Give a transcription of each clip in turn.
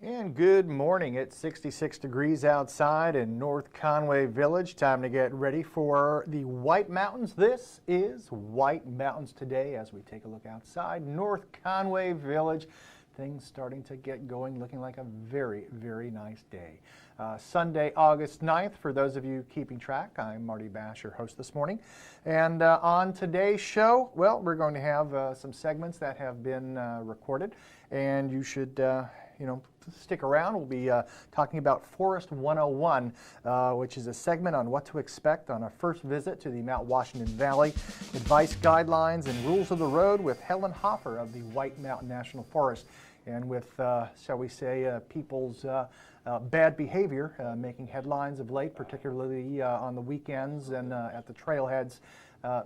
And good morning. It's 66 degrees outside in North Conway Village. Time to get ready for the White Mountains. This is White Mountains today as we take a look outside North Conway Village. Things starting to get going, looking like a very, very nice day. Sunday, August 9th, for those of you keeping track, I'm Marty Bash, your host this morning. And on today's show, well, we're going to have some segments that have been recorded, and you should stick around. We'll be talking about Forest 101, which is a segment on what to expect on a first visit to the Mount Washington Valley, advice, guidelines, and rules of the road with Helen Hoffer of the White Mountain National Forest. And with, shall we say, people's bad behavior making headlines of late, particularly on the weekends and at the trailheads.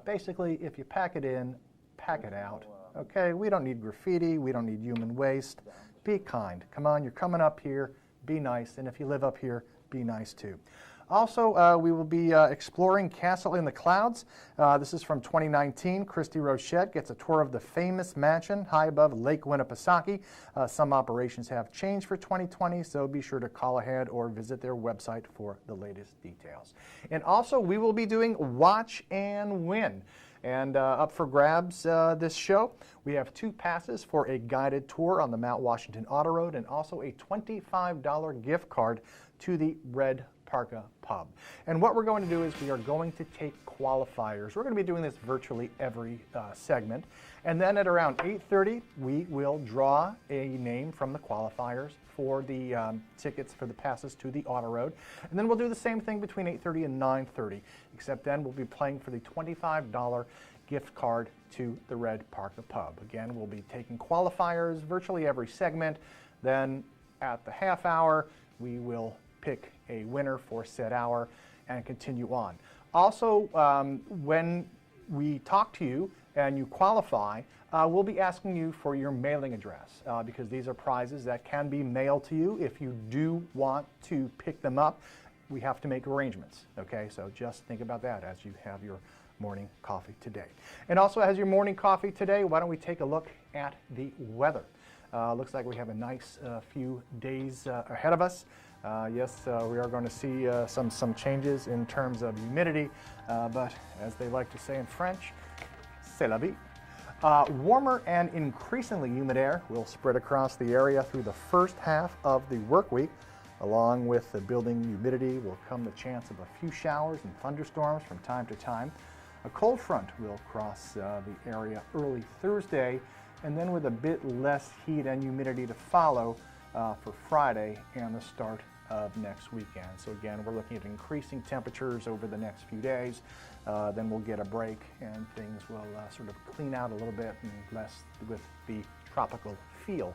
Basically, if you pack it in, pack it out. Okay, we don't need graffiti, we don't need human waste. Be kind. Come on, you're coming up here, be nice. And if you live up here, be nice too. Also, we will be exploring Castle in the Clouds. This is from 2019. Christy Rochette gets a tour of the famous mansion high above Lake Winnipesaukee. Some operations have changed for 2020, so be sure to call ahead or visit their website for the latest details. And also, we will be doing Watch and Win. And up for grabs this show, we have 2 passes for a guided tour on the Mount Washington Auto Road and also a $25 gift card to the Red Parka Pub. And what we're going to do is we are going to take qualifiers. We're going to be doing this virtually every segment. And then at around 8:30, we will draw a name from the qualifiers for the tickets for the passes to the Auto Road. And then we'll do the same thing between 8:30 and 9:30, except then we'll be playing for the $25 gift card to the Red Parka Pub. Again, we'll be taking qualifiers virtually every segment. Then at the half hour, we will pick a winner for said hour and continue on. Also, when we talk to you and you qualify, we'll be asking you for your mailing address because these are prizes that can be mailed to you. If you do want to pick them up, we have to make arrangements, okay? So just think about that as you have your morning coffee today. And also, as your morning coffee today, why don't we take a look at the weather? Looks like we have a nice few days ahead of us. Yes, we are going to see some changes in terms of humidity, but as they like to say in French, c'est la vie. Warmer and increasingly humid air will spread across the area through the first half of the work week. Along with the building humidity will come the chance of a few showers and thunderstorms from time to time. A cold front will cross the area early Thursday, and then with a bit less heat and humidity to follow for Friday and the start of next weekend. So again, we're looking at increasing temperatures over the next few days. Then we'll get a break and things will sort of clean out a little bit and less with the tropical feel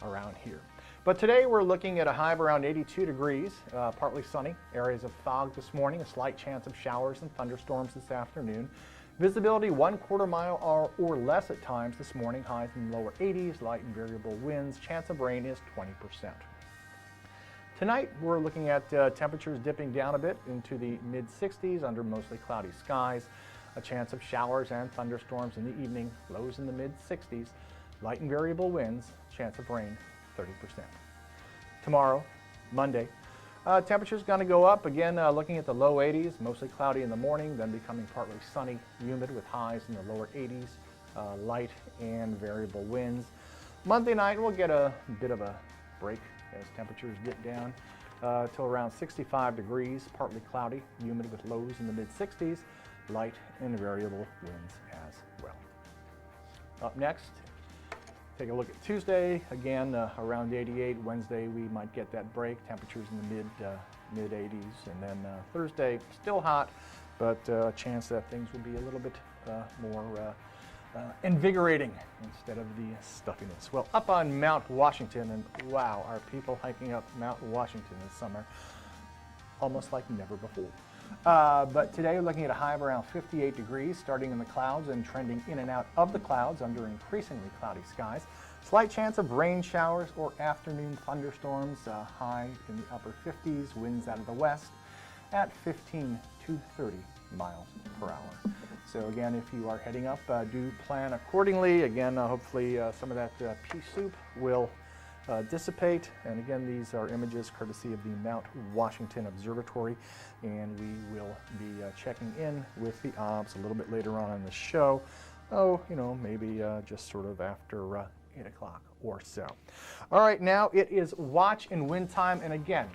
around here. But today we're looking at a high of around 82 degrees, partly sunny, areas of fog this morning, a slight chance of showers and thunderstorms this afternoon. Visibility 1/4 mile or less at times this morning, highs in the lower 80s, light and variable winds. Chance of rain is 20%. Tonight we're looking at temperatures dipping down a bit into the mid-60s under mostly cloudy skies. A chance of showers and thunderstorms in the evening, lows in the mid-60s, light and variable winds. Chance of rain 30%. Tomorrow, Monday, temperature's going to go up again, looking at the low 80s, mostly cloudy in the morning, then becoming partly sunny, humid with highs in the lower 80s, light and variable winds. Monday night, we'll get a bit of a break as temperatures dip down till around 65 degrees, partly cloudy, humid with lows in the mid-60s, light and variable winds as well. Up next, take a look at Tuesday, again around 88. Wednesday we might get that break, temperatures in the mid-80s, and then Thursday still hot, but a chance that things will be a little bit more invigorating instead of the stuffiness. Well, up on Mount Washington, and wow, are people hiking up Mount Washington this summer almost like never before. But today we're looking at a high of around 58 degrees, starting in the clouds and trending in and out of the clouds under increasingly cloudy skies. Slight chance of rain showers or afternoon thunderstorms, high in the upper 50s, winds out of the west at 15 to 30 miles per hour. So again, if you are heading up, do plan accordingly. Again, hopefully some of that pea soup will dissipate. And again, these are images courtesy of the Mount Washington Observatory, and we will be checking in with the obs a little bit later on in the show. Oh, maybe just sort of after 8 o'clock or so. All right, now it is watch and win time, and again,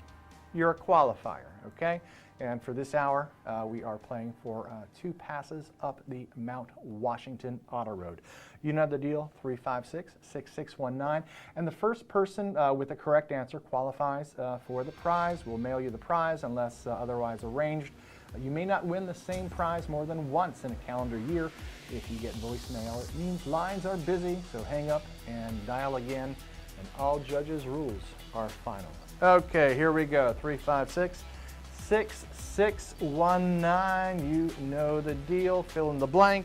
you're a qualifier, okay? And for this hour, we are playing for 2 passes up the Mount Washington Auto Road. You know the deal, 356-6619. And the first person with the correct answer qualifies for the prize. We'll mail you the prize unless otherwise arranged. You may not win the same prize more than once in a calendar year. If you get voicemail, it means lines are busy, so hang up and dial again. And all judges' rules are final. Okay, here we go, 356-6619. You know the deal. Fill in the blank.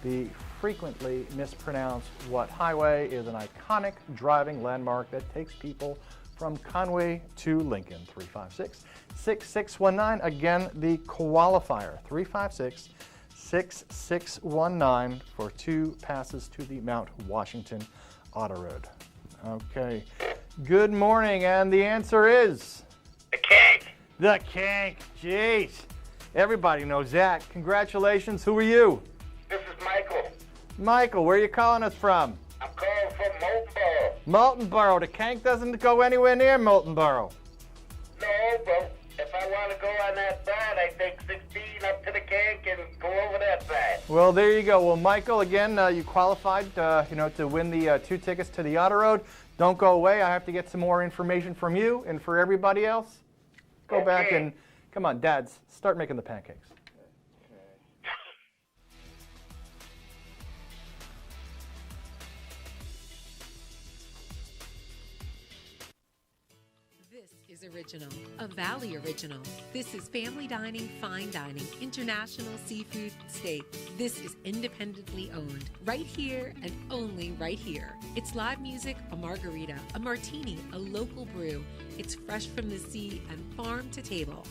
The frequently mispronounced What Highway is an iconic driving landmark that takes people from Conway to Lincoln. 356-6619. Again, the qualifier, 356-6619 for 2 passes to the Mount Washington Auto Road. Okay. Good morning, and the answer is... The Kank. The Kank. Jeez. Everybody knows that. Congratulations. Who are you? This is Michael. Michael, where are you calling us from? I'm calling from Moultonboro. Moultonboro. The Kank doesn't go anywhere near Moultonboro. No, but if I want to go on that side, I take 16 up to the Kank and go over that side. Well, there you go. Well, Michael, again, you qualified, to win the 2 tickets to the Auto Road. Don't go away. I have to get some more information from you, and for everybody else, go back and, come on, dads, start making the pancakes. This is original, a Valley original. This is family dining, fine dining, international seafood steak. This is independently owned, right here and only right here. It's live music, a margarita, a martini, a local brew. It's fresh from the sea and farm to table.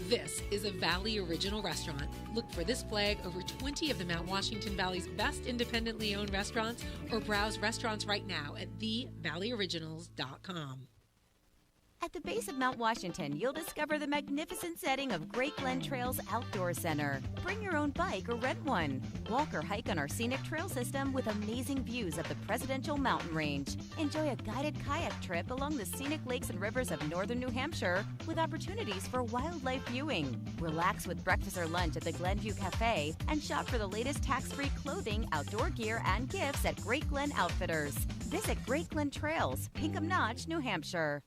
This is a Valley Original restaurant. Look for this flag over 20 of the Mount Washington Valley's best independently owned restaurants, or browse restaurants right now at thevalleyoriginals.com. At the base of Mount Washington, you'll discover the magnificent setting of Great Glen Trails Outdoor Center. Bring your own bike or rent one. Walk or hike on our scenic trail system with amazing views of the Presidential Mountain Range. Enjoy a guided kayak trip along the scenic lakes and rivers of northern New Hampshire with opportunities for wildlife viewing. Relax with breakfast or lunch at the Glenview Cafe and shop for the latest tax-free clothing, outdoor gear, and gifts at Great Glen Outfitters. Visit Great Glen Trails, Pinkham Notch, New Hampshire.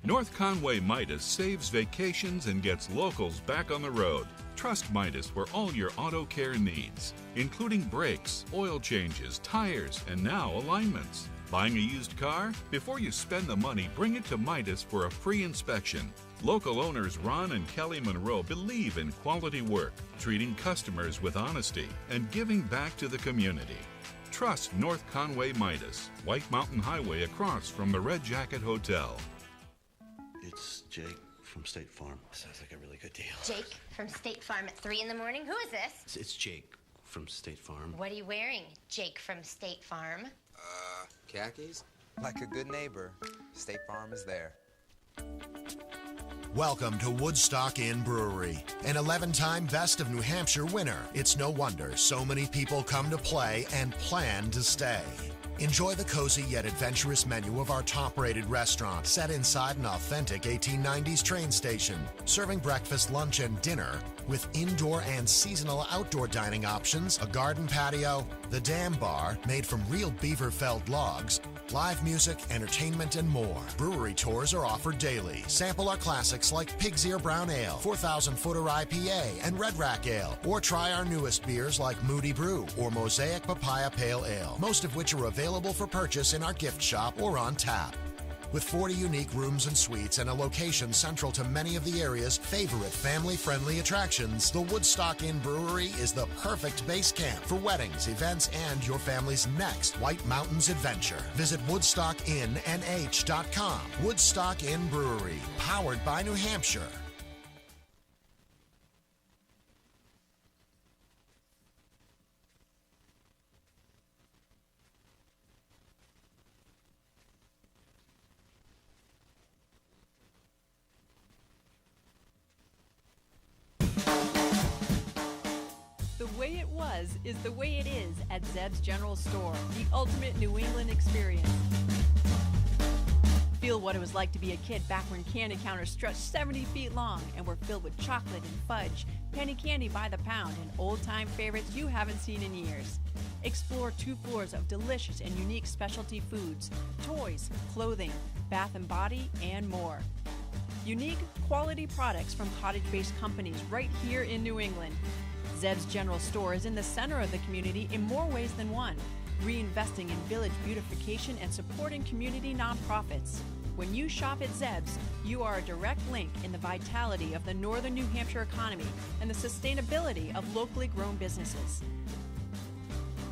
North Conway Midas saves vacations and gets locals back on the road. Trust Midas for all your auto care needs, including brakes, oil changes, tires, and now alignments. Buying a used car? Before you spend the money, bring it to Midas for a free inspection. Local owners Ron and Kelly Monroe believe in quality work, treating customers with honesty, and giving back to the community. Trust North Conway Midas, White Mountain Highway across from the Red Jacket Hotel. It's Jake from State Farm. Sounds like a really good deal. Jake from State Farm at 3 in the morning. Who is this? It's Jake from State Farm. What are you wearing, Jake from State Farm? Khakis? Like a good neighbor, State Farm is there. Welcome to Woodstock Inn Brewery, an 11-time Best of New Hampshire winner. It's no wonder so many people come to play and plan to stay. Enjoy the cozy yet adventurous menu of our top-rated restaurant set inside an authentic 1890s train station, serving breakfast, lunch, and dinner with indoor and seasonal outdoor dining options, a garden patio, the Dam Bar made from real beaver-felled logs, live music, entertainment, and more. Brewery tours are offered daily. Sample our classics like Pig's Ear Brown Ale, 4,000-footer IPA, and Red Rack Ale. Or try our newest beers like Moody Brew or Mosaic Papaya Pale Ale, most of which are available for purchase in our gift shop or on tap. With 40 unique rooms and suites and a location central to many of the area's favorite family-friendly attractions, the Woodstock Inn Brewery is the perfect base camp for weddings, events, and your family's next White Mountains adventure. Visit WoodstockinnNH.com. Woodstock Inn Brewery, powered by New Hampshire. way it was is the way it is at Zeb's General Store, the ultimate New England experience. Feel what it was like to be a kid back when candy counters stretched 70 feet long and were filled with chocolate and fudge, penny candy by the pound, and old-time favorites you haven't seen in years. Explore 2 floors of delicious and unique specialty foods, toys, clothing, bath and body, and more. Unique, quality products from cottage-based companies right here in New England. Zeb's General Store is in the center of the community in more ways than one, reinvesting in village beautification and supporting community nonprofits. When you shop at Zeb's, you are a direct link in the vitality of the northern New Hampshire economy and the sustainability of locally grown businesses.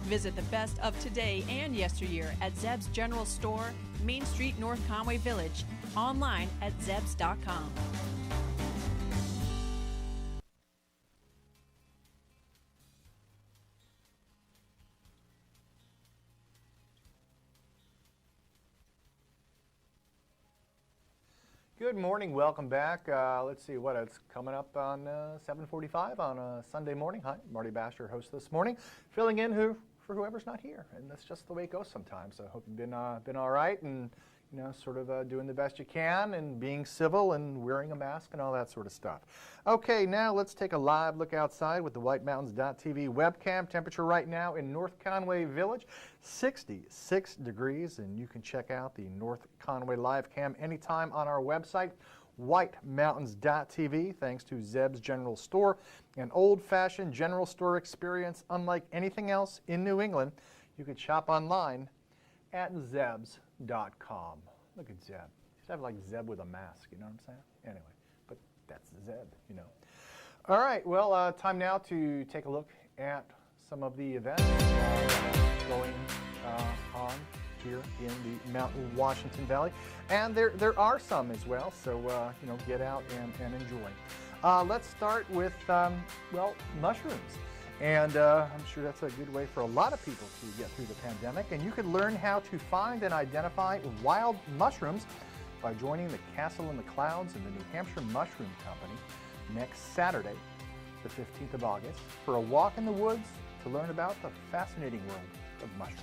Visit the best of today and yesteryear at Zeb's General Store, Main Street, North Conway Village, online at zebs.com. Good morning, welcome back. Let's see what it's coming up on 7:45 on a Sunday morning. Hi, Marty Basher, host this morning, filling in for whoever's not here, and that's just the way it goes sometimes. So I hope you've been all right, and sort of doing the best you can, and being civil, and wearing a mask, and all that sort of stuff. Okay, now let's take a live look outside with the WhiteMountains.tv webcam. Temperature right now in North Conway Village, 66 degrees, and you can check out the North Conway live cam anytime on our website, WhiteMountains.tv. Thanks to Zeb's General Store, an old-fashioned general store experience unlike anything else in New England. You can shop online at Zebs.com. Look at Zeb. You should have like Zeb with a mask, you know what I'm saying? Anyway, but that's Zeb, All right, well, time now to take a look at some of the events going on here in the Mountain Washington Valley. And there are some as well, so, get out and enjoy. Let's start with, mushrooms. And I'm sure that's a good way for a lot of people to get through the pandemic. And you can learn how to find and identify wild mushrooms by joining the Castle in the Clouds and the New Hampshire Mushroom Company next Saturday, the 15th of August, for a walk in the woods to learn about the fascinating world of mushrooms.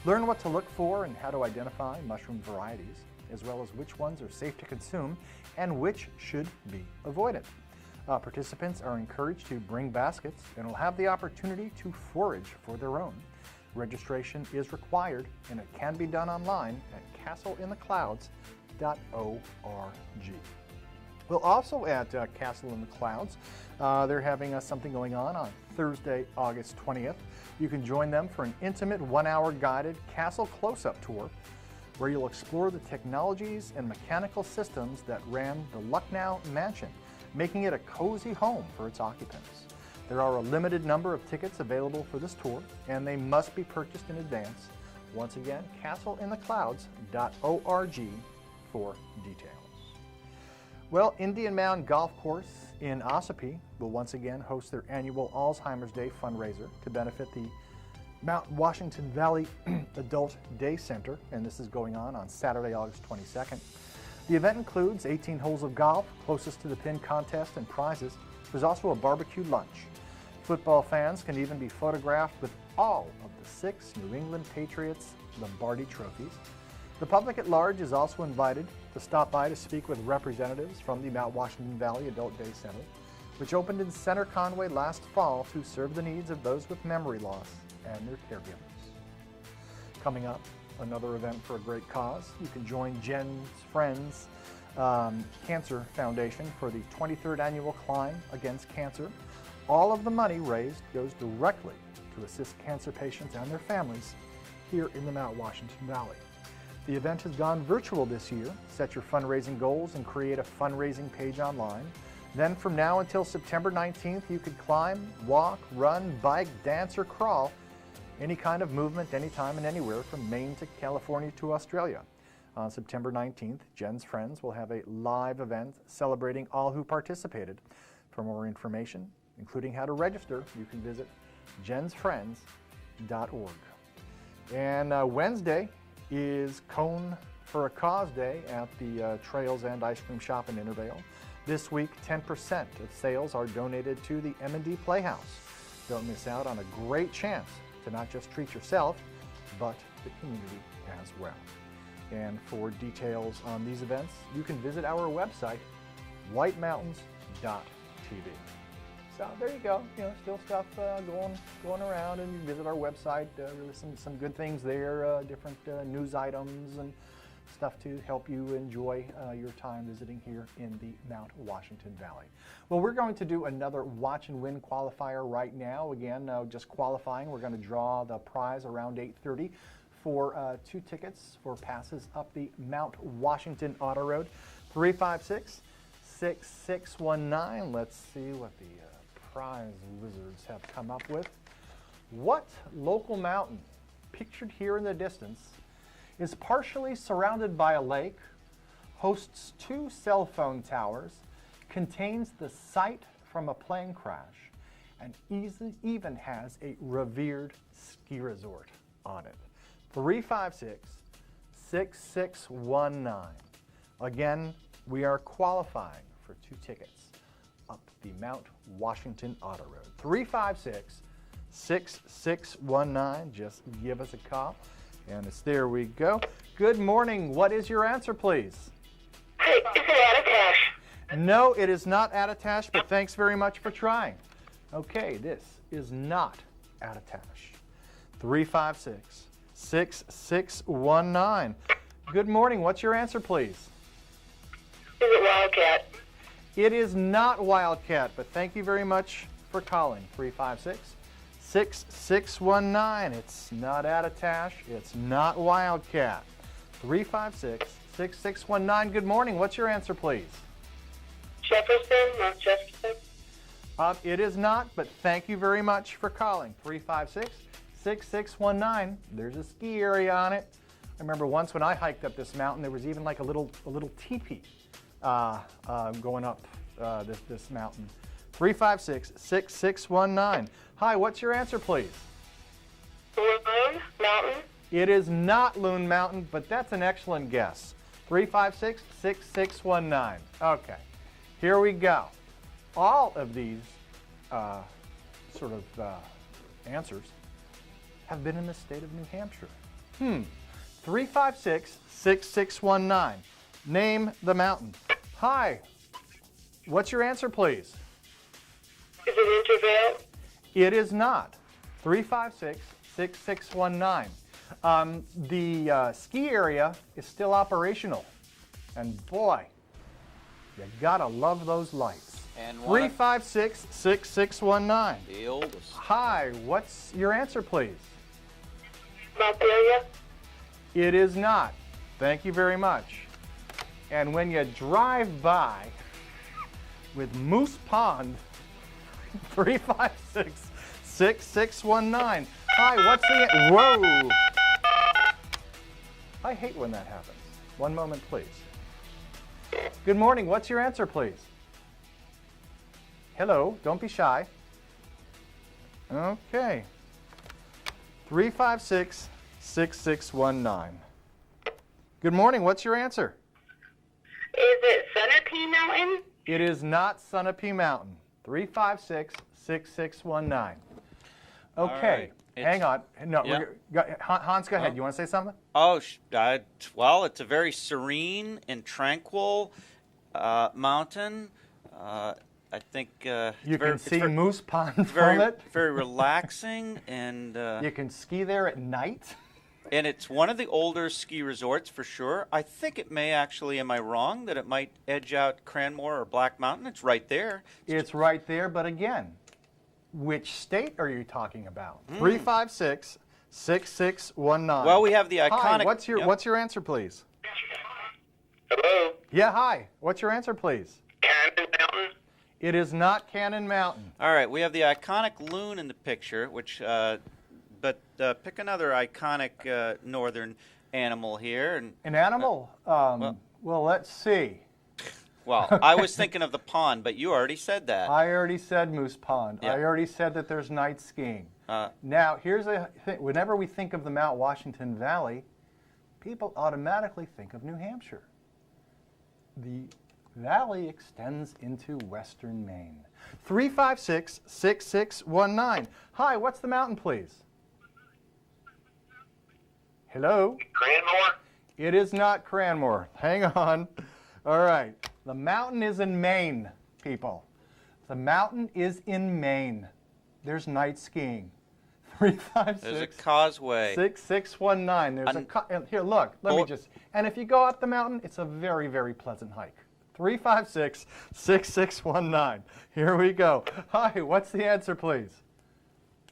Learn what to look for and how to identify mushroom varieties, as well as which ones are safe to consume and which should be avoided. Participants are encouraged to bring baskets and will have the opportunity to forage for their own. Registration is required, and it can be done online at castleintheclouds.org. Well, also at Castle in the Clouds, they're having something going on Thursday, August 20th. You can join them for an intimate 1-hour guided castle close-up tour, where you'll explore the technologies and mechanical systems that ran the Lucknow Mansion, making it a cozy home for its occupants. There are a limited number of tickets available for this tour, and they must be purchased in advance. Once again, castleintheclouds.org for details. Well, Indian Mound Golf Course in Ossipee will once again host their annual Alzheimer's Day fundraiser to benefit the Mount Washington Valley Adult Day Center, and this is going on Saturday, August 22nd. The event includes 18 holes of golf, closest to the pin contest, and prizes. There's also a barbecue lunch. Football fans can even be photographed with all of the 6 New England Patriots Lombardi trophies. The public at large is also invited to stop by to speak with representatives from the Mount Washington Valley Adult Day Center, which opened in Center Conway last fall to serve the needs of those with memory loss and their caregivers. Coming up, another event for a great cause. You can join Jen's Friends Cancer Foundation for the 23rd annual Climb Against Cancer. All of the money raised goes directly to assist cancer patients and their families here in the Mount Washington Valley. The event has gone virtual this year. Set your fundraising goals and create a fundraising page online. Then from now until September 19th, you could climb, walk, run, bike, dance, or crawl. Any kind of movement, anytime and anywhere from Maine to California to Australia. On September 19th, Jen's Friends will have a live event celebrating all who participated. For more information, including how to register, you can visit jensfriends.org. And Wednesday is Cone for a Cause Day at the Trails and Ice Cream Shop in Intervale. This week, 10% of sales are donated to the M&D Playhouse. Don't miss out on a great chance to not just treat yourself, but the community as well. And for details on these events, you can visit our website, whitemountains.tv. So there you go. Still stuff going around, and you can visit our website. Really some good things there. Different news items and stuff to help you enjoy your time visiting here in the Mount Washington Valley. Well, we're going to do another Watch and Win qualifier right now. Again, just qualifying. We're going to draw the prize around 8:30 for 2 tickets for passes up the Mount Washington Auto Road. 356-6619. Let's see what the prize wizards have come up with. What local mountain, pictured here in the distance, is partially surrounded by a lake, hosts 2 cell phone towers, contains the site from a plane crash, and even has a revered ski resort on it? 356-6619. Again, we are qualifying for 2 tickets up the Mount Washington Auto Road. 356-6619. Just give us a call. And it's there we go. Good morning. What is your answer, please? Hey, is it Attitash? No, it is not Attitash, but thanks very much for trying. Okay, this is not Attitash. 356-6619. Good morning. What's your answer, please? Is it Wildcat? It is not Wildcat, but thank you very much for calling. 356-6619. It's not Attitash. It's not Wildcat. 356-6619. Good morning. What's your answer, please? Jefferson, Mount Jefferson? It is not, but thank you very much for calling. 356-6619. There's a ski area on it. I remember once when I hiked up this mountain, there was even like a little teepee going up this mountain. 356-6619. Hi, what's your answer, please? Loon Mountain? It is not Loon Mountain, but that's an excellent guess. 356-6619. Okay, here we go. All of these answers have been in the state of New Hampshire. 356-6619. Name the mountain. Hi, what's your answer, please? Is it Intervale? It is not. 356-6619. The ski area is still operational. And boy, you gotta love those lights. And 356-6619. The oldest. Hi, what's your answer, please? Montpelier? It is not. Thank you very much. And when you drive by with Moose Pond, 356-6619. Hi, what's the... Whoa! I hate when that happens. One moment, please. Good morning. What's your answer, please? Hello. Don't be shy. Okay. 356-6619. Good morning. What's your answer? Is it Sunapee Mountain? It is not Sunapee Mountain. 356-6619. Okay. Right. Hang on. No, Yeah. Hans, go ahead. You want to say something? Oh, well, it's a very serene and tranquil mountain. I think You can see Moose Pond from very, it. very relaxing, and You can ski there at night. and it's one of the older ski resorts for sure. I think it may actually, am I wrong, that it might edge out Cranmore or Black Mountain? It's right there. It's right there, but again, which state are you talking about? 356-6619. Well, we have the iconic. Hi, what's your answer, please? Hello? Yeah, hi. What's your answer, please? Cannon Mountain? It is not Cannon Mountain. All right, we have the iconic loon in the picture, which, but pick another iconic northern animal here. And, An animal? Well, let's see. well, I was thinking of the pond, but you already said that. I already said Moose Pond. Yeah. I already said that there's night skiing. Now, here's a thing. Whenever we think of the Mount Washington Valley, people automatically think of New Hampshire. The valley extends into western Maine. 356-6619. Hi, what's the mountain, please? Hello? Cranmore? It is not Cranmore. Hang on. All right. The mountain is in Maine, people. The mountain is in Maine. There's night skiing. 356. There's a causeway. 6619. There's and here, look. Let me just. And if you go up the mountain, it's a very, very pleasant hike. 356-6619. Here we go. Hi, what's the answer, please?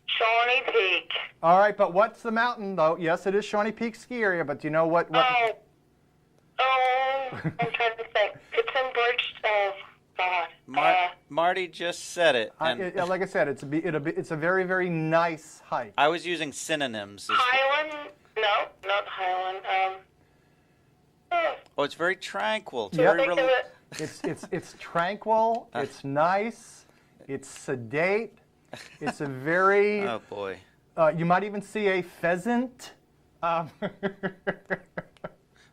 Shawnee Peak. All right, but what's the mountain, though? Yes, it is Shawnee Peak Ski Area, but do you know what? I'm trying to think. It's in Bridgestone. God. Marty just said it. Like I said, it's a very, very nice hike. I was using synonyms. Highland? No, not Highland. Oh, it's very tranquil. It's Yep. very It's tranquil. It's nice. It's sedate. It's a very. Oh boy. You might even see a pheasant. All right.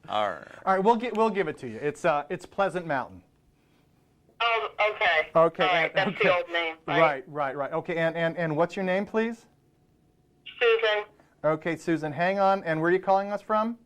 All right, we'll give it to you. It's Pleasant Mountain. Oh, okay. Okay. All right, that's the old name. Right. Okay, and what's your name, please? Susan. Okay, Susan, hang on. And where are you calling us from?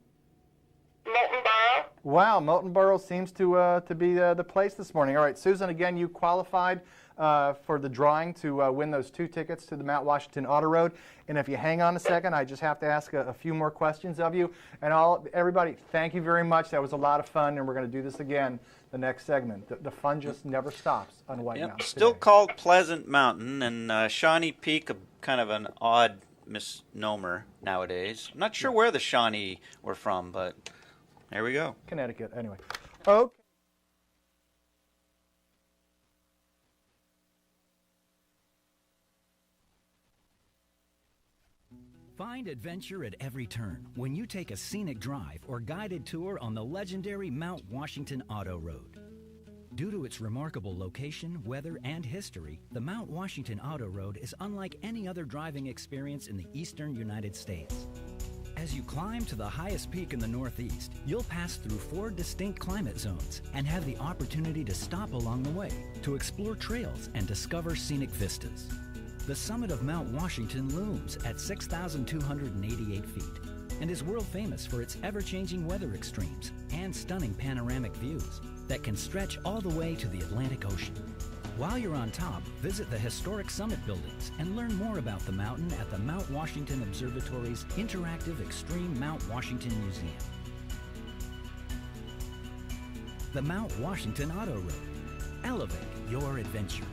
Moulton Borough. Wow, Moulton Borough seems to be the place this morning. All right, Susan, again, you qualified for the drawing to win those 2 tickets to the Mount Washington Auto Road. And if you hang on a second, I just have to ask a few more questions of you. And everybody, thank you very much. That was a lot of fun, and we're going to do this again the next segment. The fun just never stops on White Mountain. Still called Pleasant Mountain, and Shawnee Peak, kind of an odd misnomer nowadays. I'm not sure where the Shawnee were from, but there we go. Connecticut, anyway. Okay. Find adventure at every turn when you take a scenic drive or guided tour on the legendary Mount Washington Auto Road. Due to its remarkable location, weather, and history, the Mount Washington Auto Road is unlike any other driving experience in the eastern United States. As you climb to the highest peak in the Northeast, you'll pass through 4 distinct climate zones and have the opportunity to stop along the way to explore trails and discover scenic vistas. The summit of Mount Washington looms at 6,288 feet and is world famous for its ever-changing weather extremes and stunning panoramic views that can stretch all the way to the Atlantic Ocean. While you're on top, visit the historic summit buildings and learn more about the mountain at the Mount Washington Observatory's interactive Extreme Mount Washington Museum. The Mount Washington Auto Road. Elevate your adventure.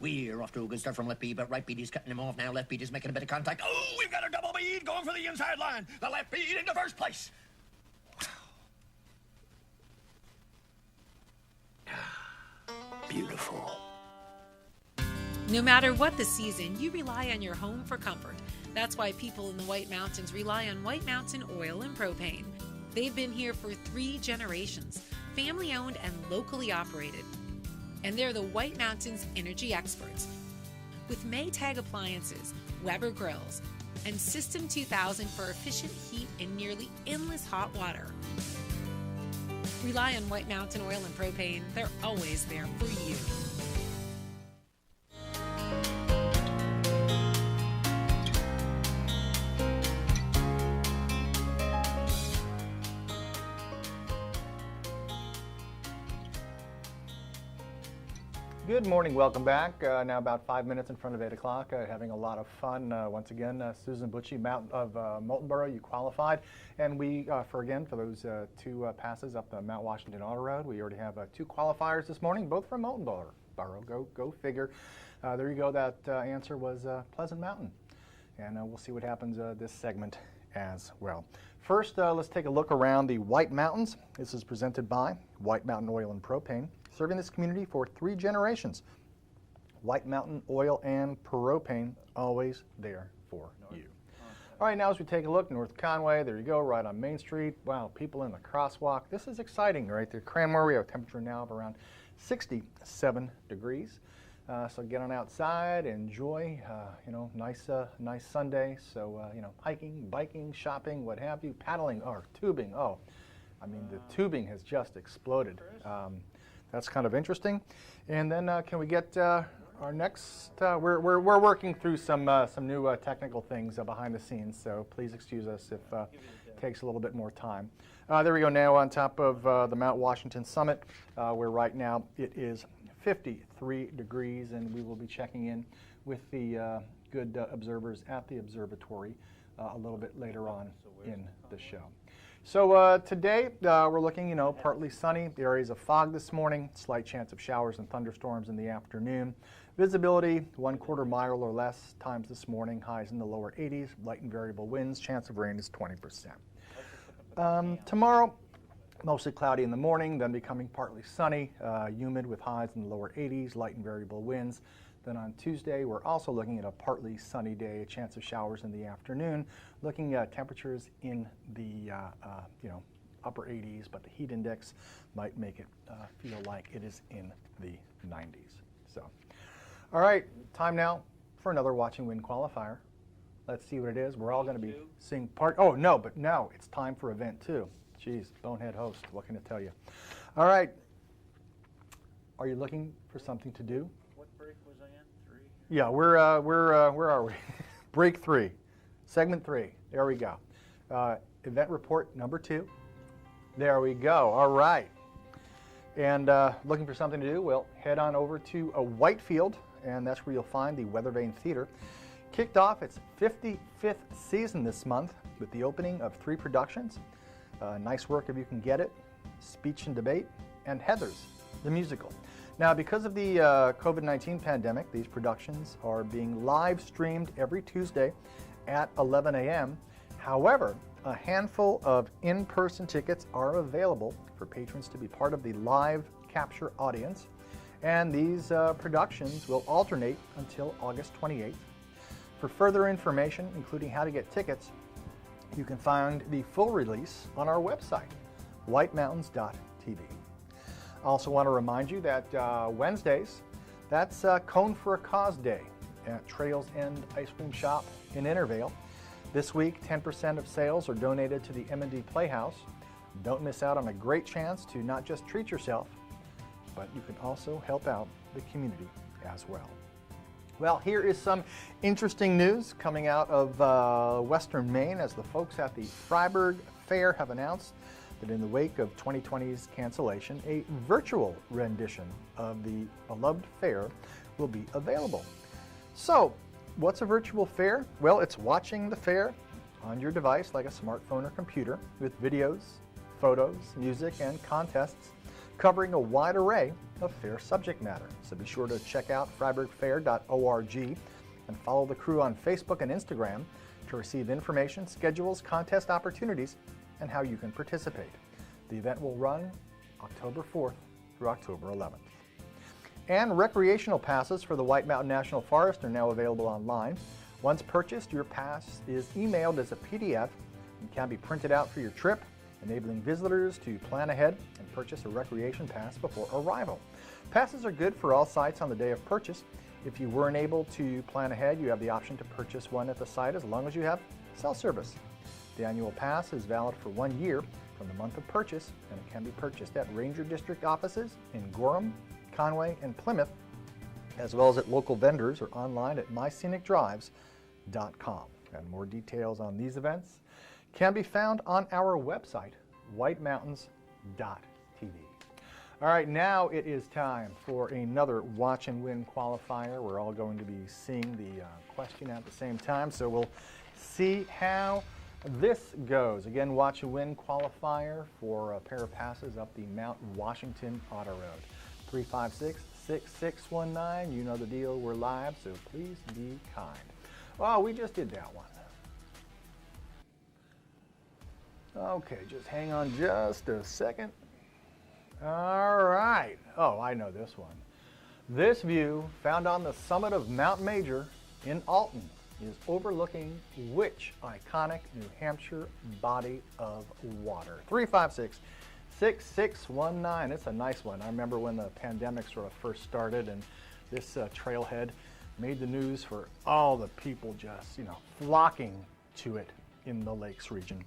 We're off to a good start from left bead, but right bead is cutting him off now. Left bead is making a bit of contact. Oh, we've got a double bead going for the inside line. The left bead into first place. Beautiful. No matter what the season, you rely on your home for comfort. That's why people in the White Mountains rely on White Mountain Oil and Propane. They've been here for 3 generations, family owned and locally operated. And they're the White Mountains energy experts. With Maytag appliances, Weber grills, and System 2000 for efficient heat and nearly endless hot water. Rely on White Mountain Oil and Propane. They're always there for you. Good morning, welcome back. Now about 5 minutes in front of 8 o'clock, having a lot of fun. Once again, Susan Butchie of Moultonborough, you qualified. And we, for those two passes up the Mount Washington Auto Road, we already have 2 qualifiers this morning, both from Moultonborough. Go figure. There you go, that answer was Pleasant Mountain. And we'll see what happens this segment as well. First, let's take a look around the White Mountains. This is presented by White Mountain Oil and Propane, serving this community for 3 generations. White Mountain Oil and Propane, always there for you. All right, now as we take a look, North Conway, there you go, right on Main Street. Wow, people in the crosswalk. This is exciting right there. Cranmore, we have a temperature now of around 67 degrees. So get on outside, enjoy, nice Sunday. So, hiking, biking, shopping, what have you, paddling, or tubing. Oh, I mean, the tubing has just exploded. That's kind of interesting. And then can we get our next, we're working through some new technical things behind the scenes, so please excuse us if it takes a little bit more time. There we go, now on top of the Mount Washington summit, where right now it is 53 degrees, and we will be checking in with the good observers at the observatory a little bit later on in the show. So today we're looking, partly sunny, the areas of fog this morning, slight chance of showers and thunderstorms in the afternoon. Visibility 1/4 mile or less times this morning, highs in the lower 80s, light and variable winds, chance of rain is 20%. Tomorrow, mostly cloudy in the morning, then becoming partly sunny, humid with highs in the lower 80s, light and variable winds. Then on Tuesday, we're also looking at a partly sunny day, a chance of showers in the afternoon, looking at temperatures in the upper 80s, but the heat index might make it feel like it is in the 90s. So, all right, time now for another Watching Wind qualifier. Let's see what it is. We're all going to be seeing but now it's time for event 2. Jeez, bonehead host, what can I tell you? All right, are you looking for something to do? What break was I in? 3? Yeah, where are we? Break 3, segment 3. There we go. Event report number 2. There we go. All right. And looking for something to do? Well, head on over to Whitefield, and that's where you'll find the Weathervane Theater. Kicked off its 55th season this month with the opening of 3 productions. Nice Work If You Can Get It, Speech and Debate, and Heathers, the musical. Now, because of the COVID-19 pandemic, these productions are being live streamed every Tuesday at 11 a.m. However, a handful of in-person tickets are available for patrons to be part of the live capture audience, and these productions will alternate until August 28th. For further information, including how to get tickets, you can find the full release on our website, whitemountains.tv. I also want to remind you that Wednesdays, that's Cone for a Cause Day at Trails End Ice Cream Shop in Intervale. This week, 10% of sales are donated to the M&D Playhouse. Don't miss out on a great chance to not just treat yourself, but you can also help out the community as well. Well, here is some interesting news coming out of Western Maine, as the folks at the Fryeburg Fair have announced that in the wake of 2020's cancellation, a virtual rendition of the beloved fair will be available. So, what's a virtual fair? Well, it's watching the fair on your device like a smartphone or computer with videos, photos, music, and contests covering a wide array of fair subject matter. So be sure to check out freiburgfair.org and follow the crew on Facebook and Instagram to receive information, schedules, contest opportunities, and how you can participate. The event will run October 4th through October 11th. And recreational passes for the White Mountain National Forest are now available online. Once purchased, your pass is emailed as a PDF and can be printed out for your trip, enabling visitors to plan ahead and purchase a recreation pass before arrival. Passes are good for all sites on the day of purchase. If you weren't able to plan ahead, you have the option to purchase one at the site as long as you have cell service. The annual pass is valid for 1 year from the month of purchase, and it can be purchased at Ranger District offices in Gorham, Conway, and Plymouth, as well as at local vendors or online at myscenicdrives.com. And more details on these events can be found on our website, whitemountains.tv. All right, now it is time for another Watch and Win qualifier. We're all going to be seeing the question at the same time, so we'll see how this goes. Again, Watch and Win qualifier for a pair of passes up the Mount Washington Auto Road. 356-6619. You know the deal. We're live, so please be kind. Oh, we just did that one. Okay, just hang on just a second. All right. Oh, I know this one. This view, found on the summit of Mount Major in Alton, is overlooking which iconic New Hampshire body of water? 356-6619. It's a nice one. I remember when the pandemic sort of first started and this trailhead made the news for all the people just, flocking to it in the Lakes region.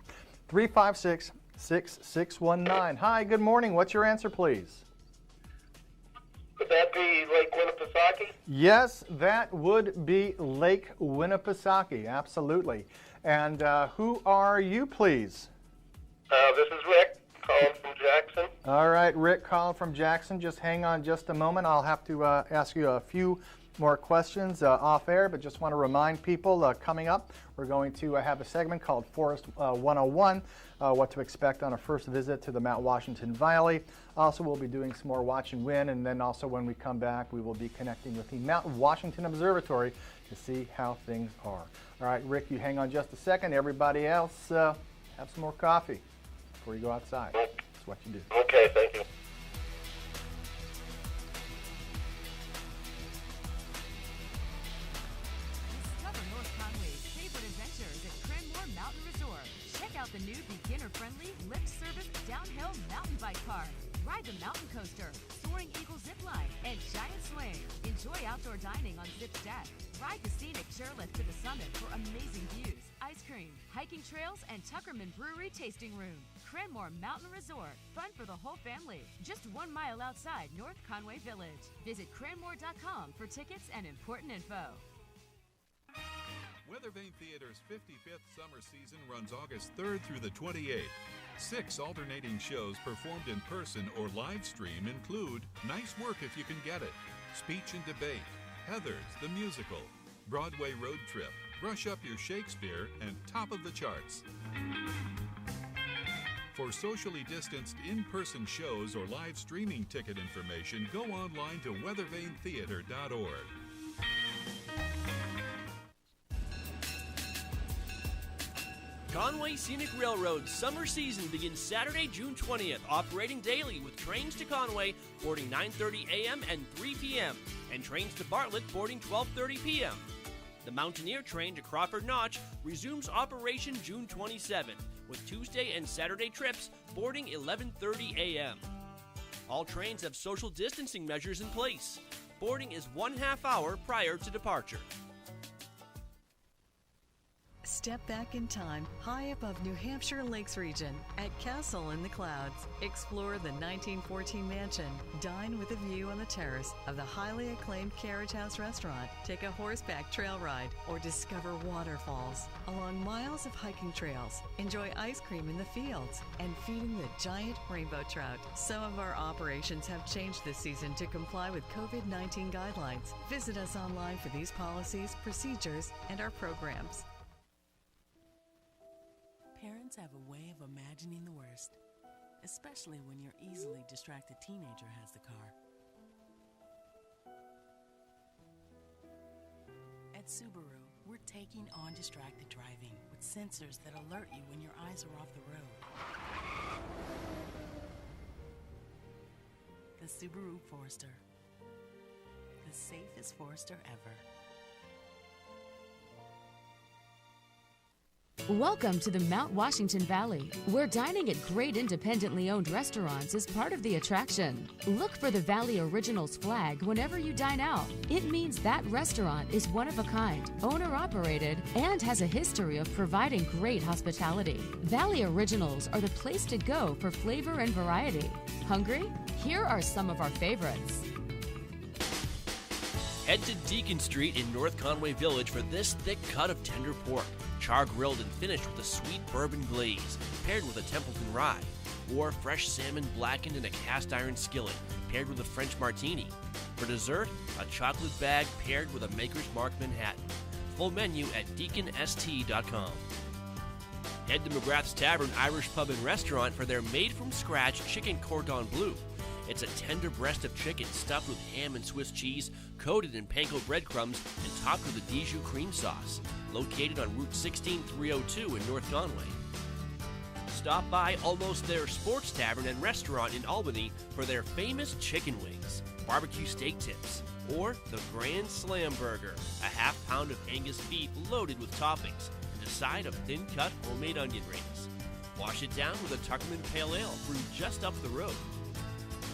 356-6619. Hi, good morning. What's your answer, please? Would that be Lake Winnipesaukee? Yes, that would be Lake Winnipesaukee, absolutely. And who are you, please? This is Rick, calling from Jackson. All right, Rick, calling from Jackson. Just hang on just a moment. I'll have to ask you a few more questions off air, but just want to remind people coming up, we're going to have a segment called Forest 101, what to expect on a first visit to the Mount Washington Valley. Also, we'll be doing some more Watch and Win, and then also when we come back, we will be connecting with the Mount Washington Observatory to see how things are. All right, Rick, you hang on just a second. Everybody else, have some more coffee before you go outside. That's what you do. Okay, thank you. The new beginner-friendly, lift-service downhill mountain bike park. Ride the mountain coaster, soaring eagle zip line, and giant swing. Enjoy outdoor dining on Zip's deck. Ride the scenic chairlift to the summit for amazing views, ice cream, hiking trails, and Tuckerman Brewery tasting room. Cranmore Mountain Resort. Fun for the whole family. Just 1 mile outside North Conway Village. Visit cranmore.com for tickets and important info. Weathervane Theater's 55th summer season runs August 3rd through the 28th. 6 alternating shows performed in person or live stream include Nice Work If You Can Get It, Speech and Debate, Heathers the Musical, Broadway Road Trip, Brush Up Your Shakespeare, and Top of the Charts. For socially distanced in-person shows or live streaming ticket information, go online to weathervanetheater.org. Conway Scenic Railroad summer season begins Saturday, June 20th, operating daily with trains to Conway boarding 9:30 a.m. and 3 p.m. and trains to Bartlett boarding 12:30 p.m. The Mountaineer train to Crawford Notch resumes operation June 27th with Tuesday and Saturday trips boarding 11:30 a.m. All trains have social distancing measures in place. Boarding is 1/2 hour prior to departure. Step back in time, high above New Hampshire Lakes region at Castle in the Clouds. Explore the 1914 mansion. Dine with a view on the terrace of the highly acclaimed Carriage House restaurant. Take a horseback trail ride or discover waterfalls along miles of hiking trails. Enjoy ice cream in the fields and feeding the giant rainbow trout. Some of our operations have changed this season to comply with COVID-19 guidelines. Visit us online for these policies, procedures, and our programs. Parents have a way of imagining the worst, especially when your easily distracted teenager has the car. At Subaru, we're taking on distracted driving with sensors that alert you when your eyes are off the road. The Subaru Forester, the safest Forester ever. Welcome to the Mount Washington Valley, where dining at great independently owned restaurants is part of the attraction. Look for the Valley Originals flag whenever you dine out. It means that restaurant is one of a kind, owner-operated, and has a history of providing great hospitality. Valley Originals are the place to go for flavor and variety. Hungry? Here are some of our favorites. Head to Deacon Street in North Conway Village for this thick cut of tender pork, char-grilled and finished with a sweet bourbon glaze, paired with a Templeton rye. or fresh salmon blackened in a cast iron skillet, paired with a French martini. For dessert, a chocolate bag paired with a Maker's Mark Manhattan. Full menu at deaconst.com. Head to McGrath's Tavern Irish Pub and Restaurant for their made-from-scratch chicken cordon bleu. It's a tender breast of chicken stuffed with ham and Swiss cheese, coated in panko breadcrumbs, and topped with a Dijon cream sauce. Located on Route 16302 in North Conway. Stop by Almost There Sports Tavern and Restaurant in Albany for their famous chicken wings, barbecue steak tips, or the Grand Slam Burger, a half pound of Angus beef loaded with toppings, and a side of thin-cut homemade onion rings. Wash it down with a Tuckerman Pale Ale brewed just up the road.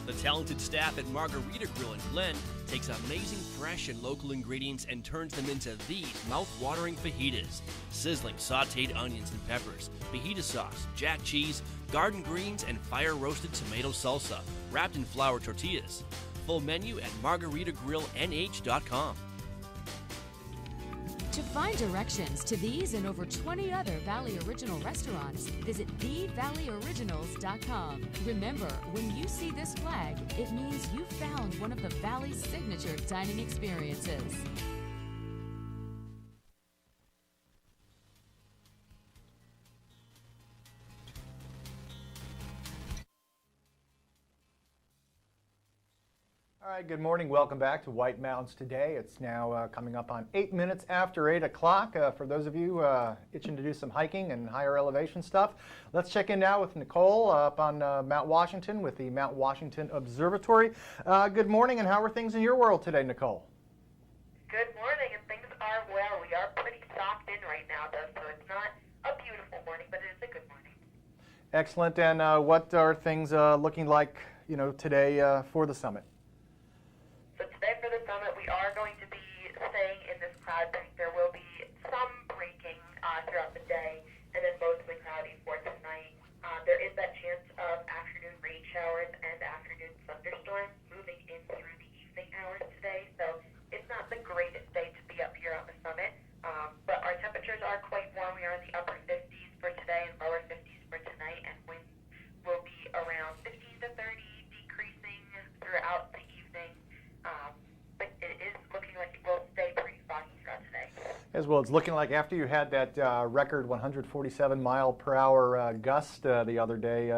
The talented staff at Margarita Grill in Glen takes amazing fresh and local ingredients and turns them into these mouth-watering fajitas. Sizzling sautéed onions and peppers, fajita sauce, jack cheese, garden greens, and fire-roasted tomato salsa, wrapped in flour tortillas. Full menu at margaritagrilLNH.com. To find directions to these and over 20 other Valley Original restaurants, visit thevalleyoriginals.com. Remember, when you see this flag, it means you found one of the Valley's signature dining experiences. All right, good morning. Welcome back to White Mountains Today. It's now coming up on 8 minutes after 8 o'clock. For those of you itching to do some hiking and higher elevation stuff, let's check in now with Nicole up on Mount Washington with the Mount Washington Observatory. Good morning, and how are things in your world today, Nicole? Good morning, and things are well. We are pretty socked in right now, though, so it's not a beautiful morning, but it is a good morning. Excellent. And what are things looking like, today for the summit? So today for the summit, we are going to be staying in this cloud bank. There will be some breaking throughout the day, and then mostly cloudy for tonight. There is that chance of afternoon rain showers and afternoon thunderstorms moving in through the evening hours today. So it's not the greatest day to be up here on the summit, but our temperatures are quite warm. We are in the upper 50s for today and lower 50s for tonight, and winds will be around 15 to 30, decreasing throughout the evening. But it is looking like it will stay pretty foggy throughout today. As well, it's looking like after you had that record 147-mile-per-hour gust the other day,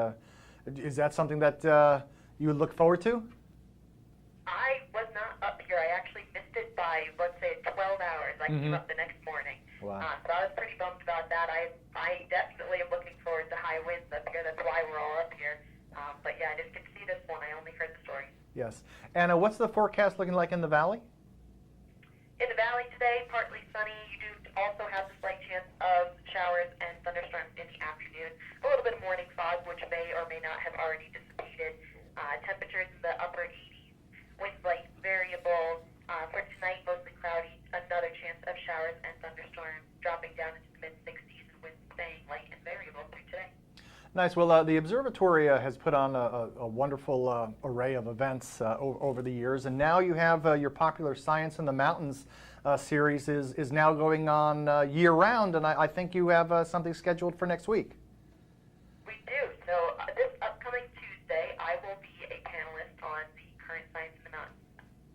is that something that you would look forward to? I was not up here. I actually missed it by, let's say, 12 hours. I came up the next morning. Wow. So I was pretty bummed about that. I definitely am looking forward to high winds up here. That's why we're all up here. But yeah, I didn't get to see this one. I only heard the stories. Yes. And what's the forecast looking like in the valley? In the valley today, partly sunny. You do also have the slight chance of showers and thunderstorms in the afternoon. A little bit of morning fog, which may or may not have already dissipated. Temperatures in the upper 80s. Winds light variable. For tonight, mostly cloudy. Another chance of showers and thunderstorms, dropping down into the mid-60s and winds staying light and variable through today. Nice. Well, the observatory has put on a wonderful array of events over the years, and now you have your popular Science in the Mountains series is now going on year-round, and I think you have something scheduled for next week. We do. So this upcoming Tuesday, I will be a panelist on the current Science in the Mountains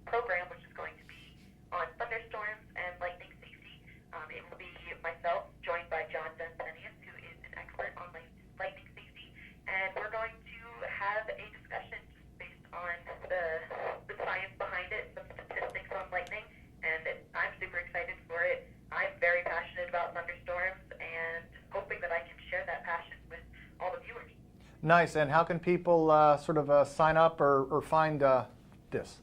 program, which is going to be on thunderstorms and lightning safety. It will be myself, joined by John Dunsenius, who is an expert on lightning safety, and we're going to have a discussion based on the science behind it, some statistics on lightning, and I'm super excited for it. I'm very passionate about thunderstorms and hoping that I can share that passion with all the viewers. Nice. And how can people sign up or find this?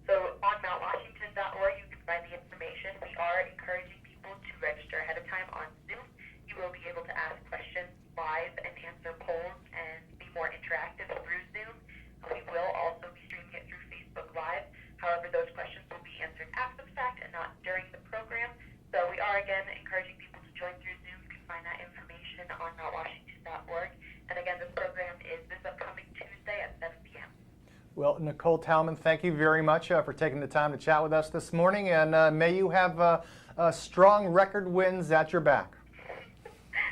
So on MountWashington.org, you can find the information. We are encouraging people to register ahead of time on Zoom. You will be able to ask questions live and answer polls and be more interactive through Zoom. We will also be streaming it through Facebook Live. However, those questions will be answered after the fact and not during the program. So we are, again, encouraging people to join through Zoom. You can find that information on MountWashington.org. And again, this program is this upcoming Tuesday at 7 p.m. Well, Nicole Talman, thank you very much for taking the time to chat with us this morning, and may you have strong record wins at your back.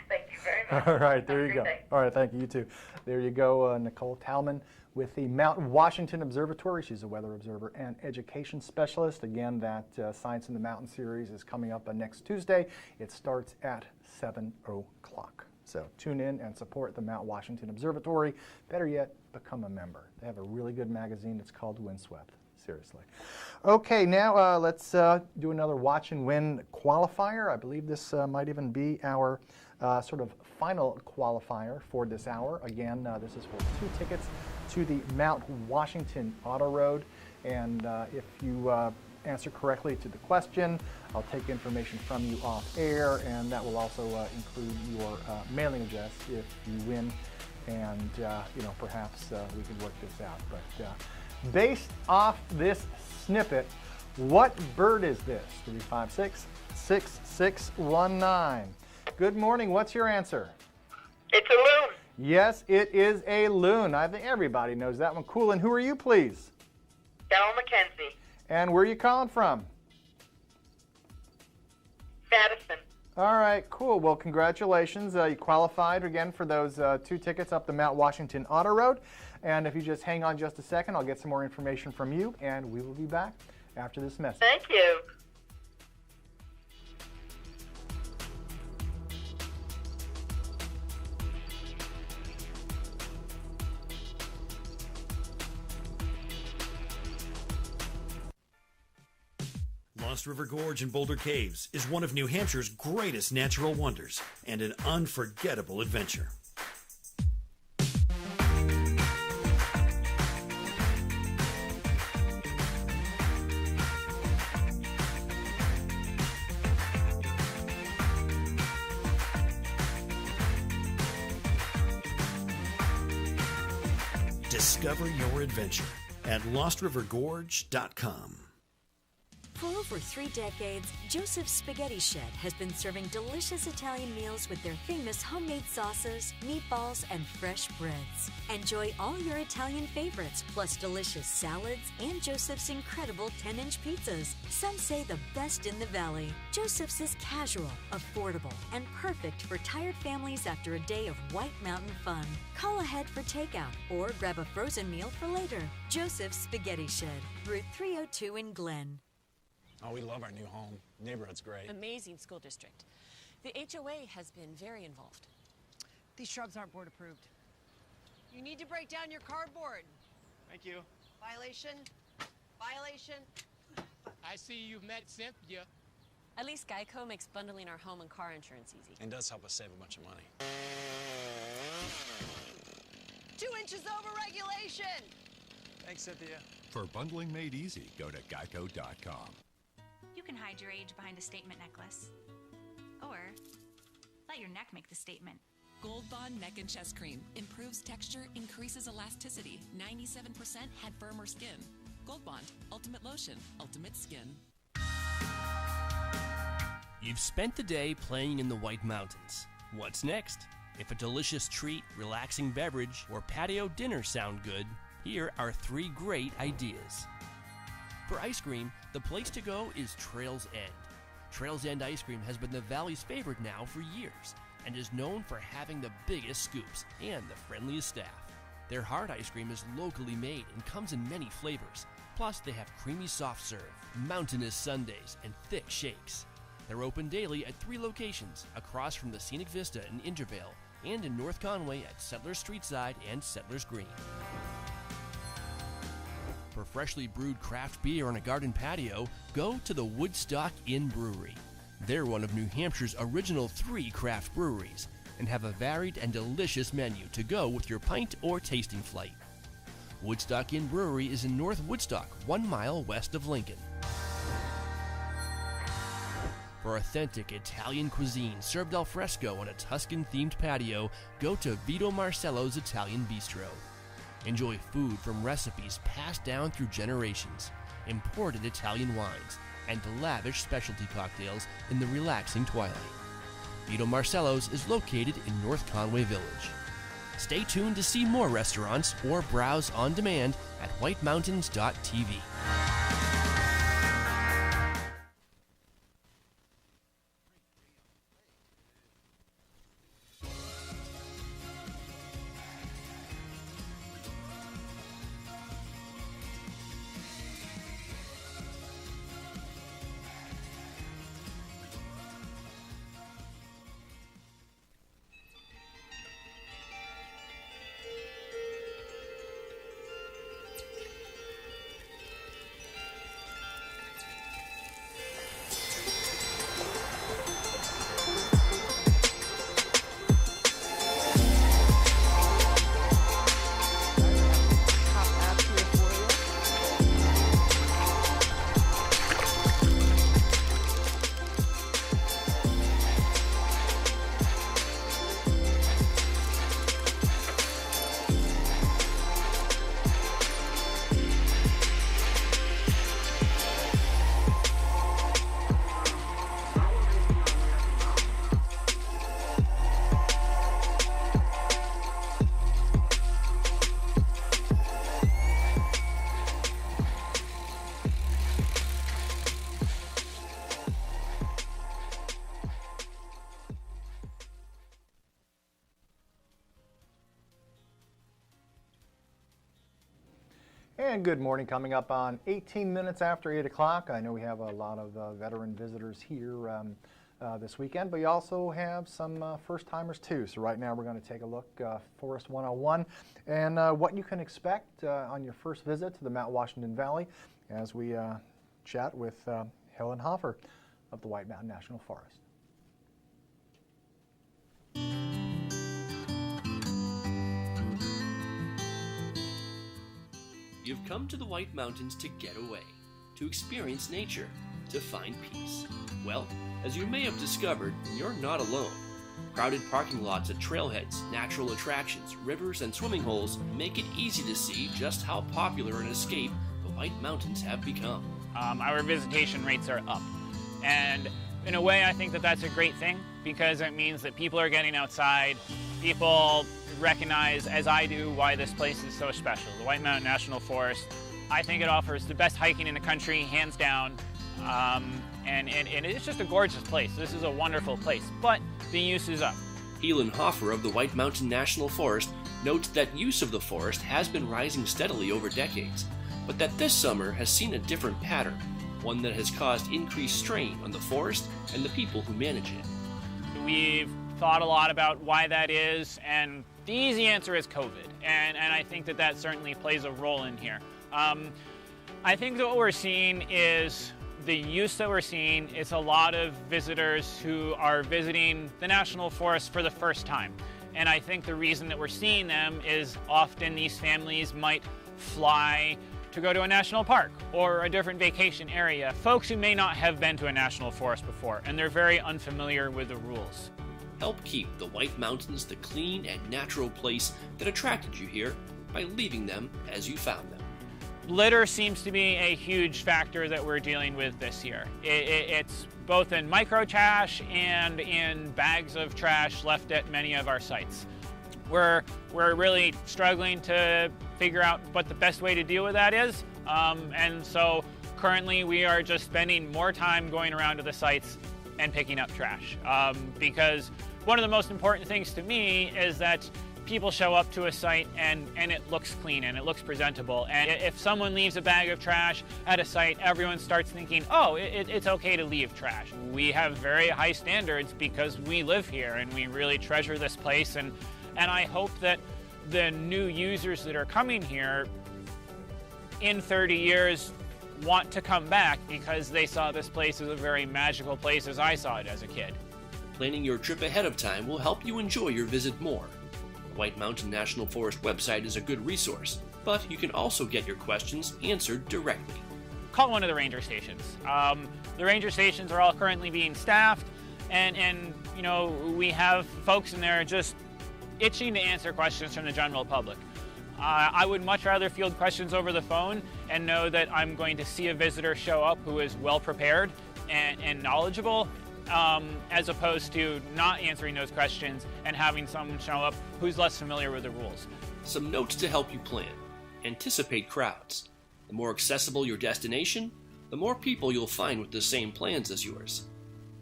Thank you very much. All right, there Have a you great go. day. All right, thank you, you too. There you go, Nicole Talman with the Mount Washington Observatory. She's a weather observer and education specialist. Again, that Science in the Mountain series is coming up next Tuesday. It starts at 7 o'clock. So tune in and support the Mount Washington Observatory. Better yet, become a member. They have a really good magazine. It's called Windswept. Seriously. Okay, now let's do another watch and win qualifier. I believe this might even be our sort of final qualifier for this hour. Again, this is for 2 tickets to the Mount Washington Auto Road. And if you answer correctly to the question, I'll take information from you off air, and that will also include your mailing address if you win. And you know, perhaps we can work this out. But based off this snippet, what bird is this? 356-6619. Good morning. What's your answer? It's a loon. Yes, it is a loon. I think everybody knows that one. Cool. And who are you, please? Belle McKenzie. And where are you calling from? Madison. All right, cool. Well, congratulations. You qualified again for those 2 tickets up the Mount Washington Auto Road. And if you just hang on just a second, I'll get some more information from you, and we will be back after this message. Thank you. Lost River Gorge in Boulder Caves is one of New Hampshire's greatest natural wonders and an unforgettable adventure. Discover your adventure at LostRiverGorge.com. For over 3 decades, Joseph's Spaghetti Shed has been serving delicious Italian meals with their famous homemade sauces, meatballs, and fresh breads. Enjoy all your Italian favorites, plus delicious salads and Joseph's incredible 10-inch pizzas. Some say the best in the valley. Joseph's is casual, affordable, and perfect for tired families after a day of White Mountain fun. Call ahead for takeout or grab a frozen meal for later. Joseph's Spaghetti Shed, Route 302 in Glen. Oh, we love our new home. Neighborhood's great. Amazing school district. The HOA has been very involved. These shrubs aren't board approved. You need to break down your cardboard. Thank you. Violation. Violation. I see you've met Cynthia. At least Geico makes bundling our home and car insurance easy. And does help us save a bunch of money. 2 inches over regulation. Thanks, Cynthia. For bundling made easy, go to geico.com. You can hide your age behind a statement necklace. Or let your neck make the statement. Gold Bond Neck and Chest Cream improves texture, increases elasticity. 97% had firmer skin. Gold Bond, Ultimate Lotion, Ultimate Skin. You've spent the day playing in the White Mountains. What's next? If a delicious treat, relaxing beverage, or patio dinner sound good, here are 3 great ideas. For ice cream, the place to go is Trails End. Trails End ice cream has been the Valley's favorite now for years and is known for having the biggest scoops and the friendliest staff. Their hard ice cream is locally made and comes in many flavors. Plus, they have creamy soft serve, mountainous sundaes, and thick shakes. They're open daily at 3 locations across from the Scenic Vista in Intervale and in North Conway at Settlers Streetside and Settlers Green. For freshly brewed craft beer on a garden patio, go to the Woodstock Inn Brewery. They're one of New Hampshire's original 3 craft breweries and have a varied and delicious menu to go with your pint or tasting flight. Woodstock Inn Brewery is in North Woodstock, 1 mile west of Lincoln. For authentic Italian cuisine served al fresco on a Tuscan-themed patio, go to Vito Marcello's Italian Bistro. Enjoy food from recipes passed down through generations, imported Italian wines, and lavish specialty cocktails in the relaxing twilight. Vito Marcello's is located in North Conway Village. Stay tuned to see more restaurants or browse on demand at whitemountains.tv. And good morning. Coming up on 18 minutes after 8 o'clock. I know we have a lot of veteran visitors here this weekend, but we also have some first-timers too. So right now we're going to take a look, Forest 101, and what you can expect on your first visit to the Mount Washington Valley as we chat with Helen Hofer of the White Mountain National Forest. You've come to the White Mountains to get away, to experience nature, to find peace. Well, as you may have discovered, you're not alone. Crowded parking lots at trailheads, natural attractions, rivers, and swimming holes make it easy to see just how popular an escape the White Mountains have become. Our visitation rates are up. And in a way, I think that that's a great thing because it means that people are getting outside. People recognize, as I do, why this place is so special. The White Mountain National Forest, I think it offers the best hiking in the country, hands down. And it's just a gorgeous place. This is a wonderful place, but the use is up. Helen Hofer of the White Mountain National Forest notes that use of the forest has been rising steadily over decades, but that this summer has seen a different pattern, one that has caused increased strain on the forest and the people who manage it. We've thought a lot about why that is, and the easy answer is COVID, and I think that that certainly plays a role in here. I think that what we're seeing is the use that we're seeing is a lot of visitors who are visiting the National Forest for the first time. And I think the reason that we're seeing them is often these families might fly to go to a national park or a different vacation area. Folks who may not have been to a national forest before, and they're very unfamiliar with the rules. Help keep the White Mountains the clean and natural place that attracted you here by leaving them as you found them. Litter seems to be a huge factor that we're dealing with this year. It's both in micro trash and in bags of trash left at many of our sites. We're really struggling to figure out what the best way to deal with that is. And so currently we are just spending more time going around to the sites and picking up trash. Because one of the most important things to me is that people show up to a site and it looks clean and it looks presentable. And if someone leaves a bag of trash at a site, everyone starts thinking, oh, it's okay to leave trash. We have very high standards because we live here and we really treasure this place. And I hope that the new users that are coming here in 30 years want to come back because they saw this place as a very magical place as I saw it as a kid. Planning your trip ahead of time will help you enjoy your visit more. The White Mountain National Forest website is a good resource, but you can also get your questions answered directly. Call one of the ranger stations. The ranger stations are all currently being staffed, and you know, we have folks in there just itching to answer questions from the general public. I would much rather field questions over the phone and know that I'm going to see a visitor show up who is well prepared and knowledgeable, as opposed to not answering those questions and having someone show up who's less familiar with the rules. Some notes to help you plan. Anticipate crowds. The more accessible your destination, the more people you'll find with the same plans as yours.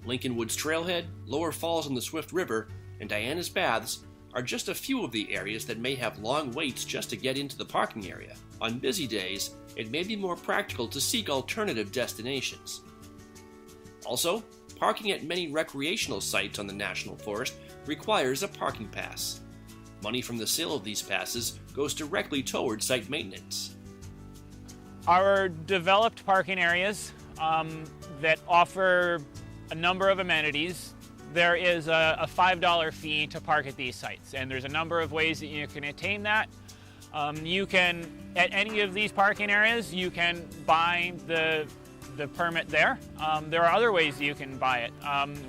Lincoln Woods Trailhead, Lower Falls on the Swift River, and Diana's Baths are just a few of the areas that may have long waits just to get into the parking area. On busy days, it may be more practical to seek alternative destinations. Also, parking at many recreational sites on the National Forest requires a parking pass. Money from the sale of these passes goes directly towards site maintenance. Our developed parking areas that offer a number of amenities, there is a $5 fee to park at these sites, and there's a number of ways that you can attain that. You can, at any of these parking areas, you can buy the permit there. There are other ways that you can buy it.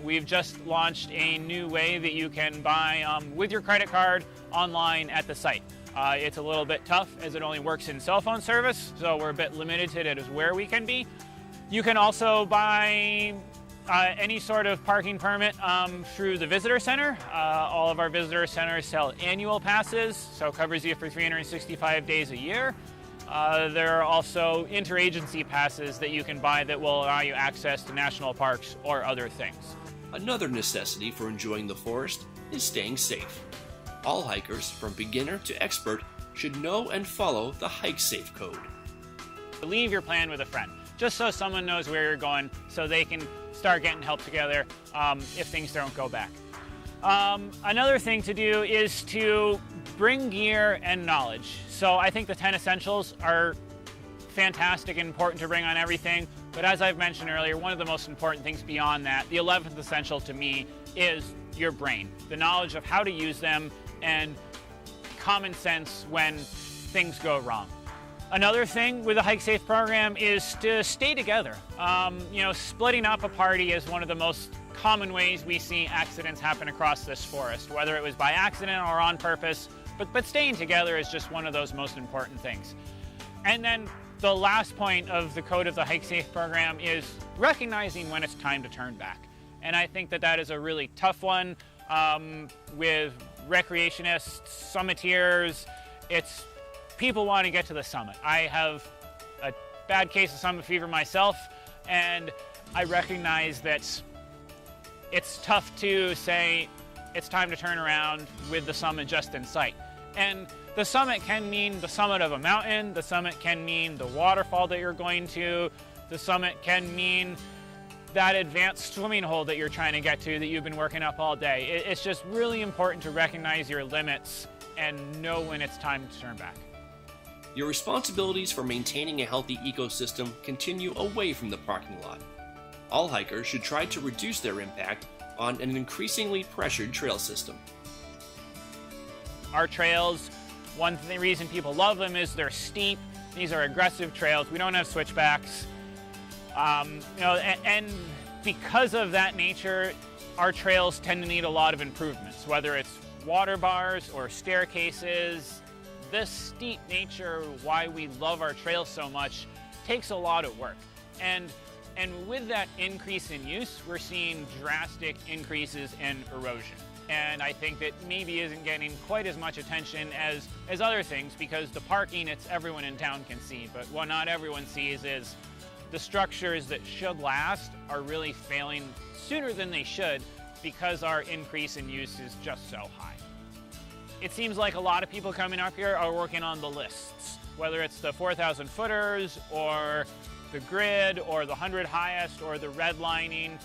We've just launched a new way that you can buy with your credit card online at the site. It's a little bit tough as it only works in cell phone service, so we're a bit limited as where we can be. You can also buy any sort of parking permit through the visitor center. All of our visitor centers sell annual passes, so it covers you for 365 days a year. There are also interagency passes that you can buy that will allow you access to national parks or other things. Another necessity for enjoying the forest is staying safe. All hikers, from beginner to expert, should know and follow the Hike Safe Code. Leave your plan with a friend, just so someone knows where you're going, so they can start getting help together if things don't go back. Another thing to do is to bring gear and knowledge. So I think the 10 essentials are fantastic and important to bring on everything, but as I've mentioned earlier, one of the most important things beyond that, the 11th essential to me, is your brain. The knowledge of how to use them and common sense when things go wrong. Another thing with the Hike Safe program is to stay together. Splitting up a party is one of the most common ways we see accidents happen across this forest, whether it was by accident or on purpose, but staying together is just one of those most important things. And then the last point of the code of the Hike Safe program is recognizing when it's time to turn back. And I think that is a really tough one with recreationists, summiteers. It's people want to get to the summit. I have a bad case of summit fever myself, and I recognize that it's tough to say it's time to turn around with the summit just in sight. And the summit can mean the summit of a mountain, the summit can mean the waterfall that you're going to, the summit can mean that advanced swimming hole that you're trying to get to that you've been working up all day. It's just really important to recognize your limits and know when it's time to turn back. Your responsibilities for maintaining a healthy ecosystem continue away from the parking lot. All hikers should try to reduce their impact on an increasingly pressured trail system. Our trails, one reason people love them is they're steep. These are aggressive trails. We don't have switchbacks. And because of that nature, our trails tend to need a lot of improvements, whether it's water bars or staircases. This steep nature, why we love our trails so much, takes a lot of work. And with that increase in use, we're seeing drastic increases in erosion. And I think that maybe isn't getting quite as much attention as other things, because the parking, it's everyone in town can see. But what not everyone sees is the structures that should last are really failing sooner than they should because our increase in use is just so high. It seems like a lot of people coming up here are working on the lists, whether it's the 4,000 footers or the grid or the 100 highest or the redlining.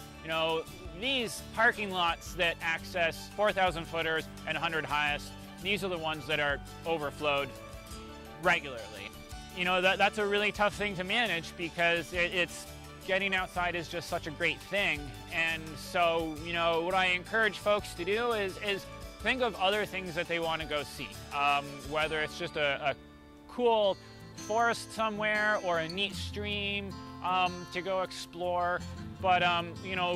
These parking lots that access 4,000 footers and 100 highest, these are the ones that are overflowed regularly. That's a really tough thing to manage because it's getting outside is just such a great thing. And so, what I encourage folks to do is think of other things that they want to go see, whether it's just a cool forest somewhere or a neat stream to go explore. But,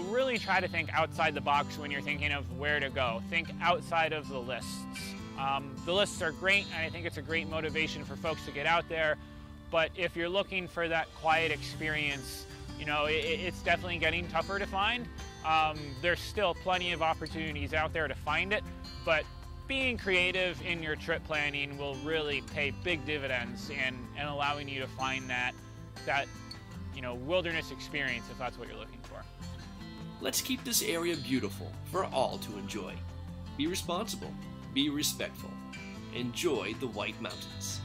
really try to think outside the box when you're thinking of where to go. Think outside of the lists. The lists are great, and I think it's a great motivation for folks to get out there. But if you're looking for that quiet experience, it's definitely getting tougher to find. There's still plenty of opportunities out there to find it, but being creative in your trip planning will really pay big dividends in allowing you to find that wilderness experience if that's what you're looking for. Let's keep this area beautiful for all to enjoy. Be responsible, be respectful. Enjoy the White Mountains.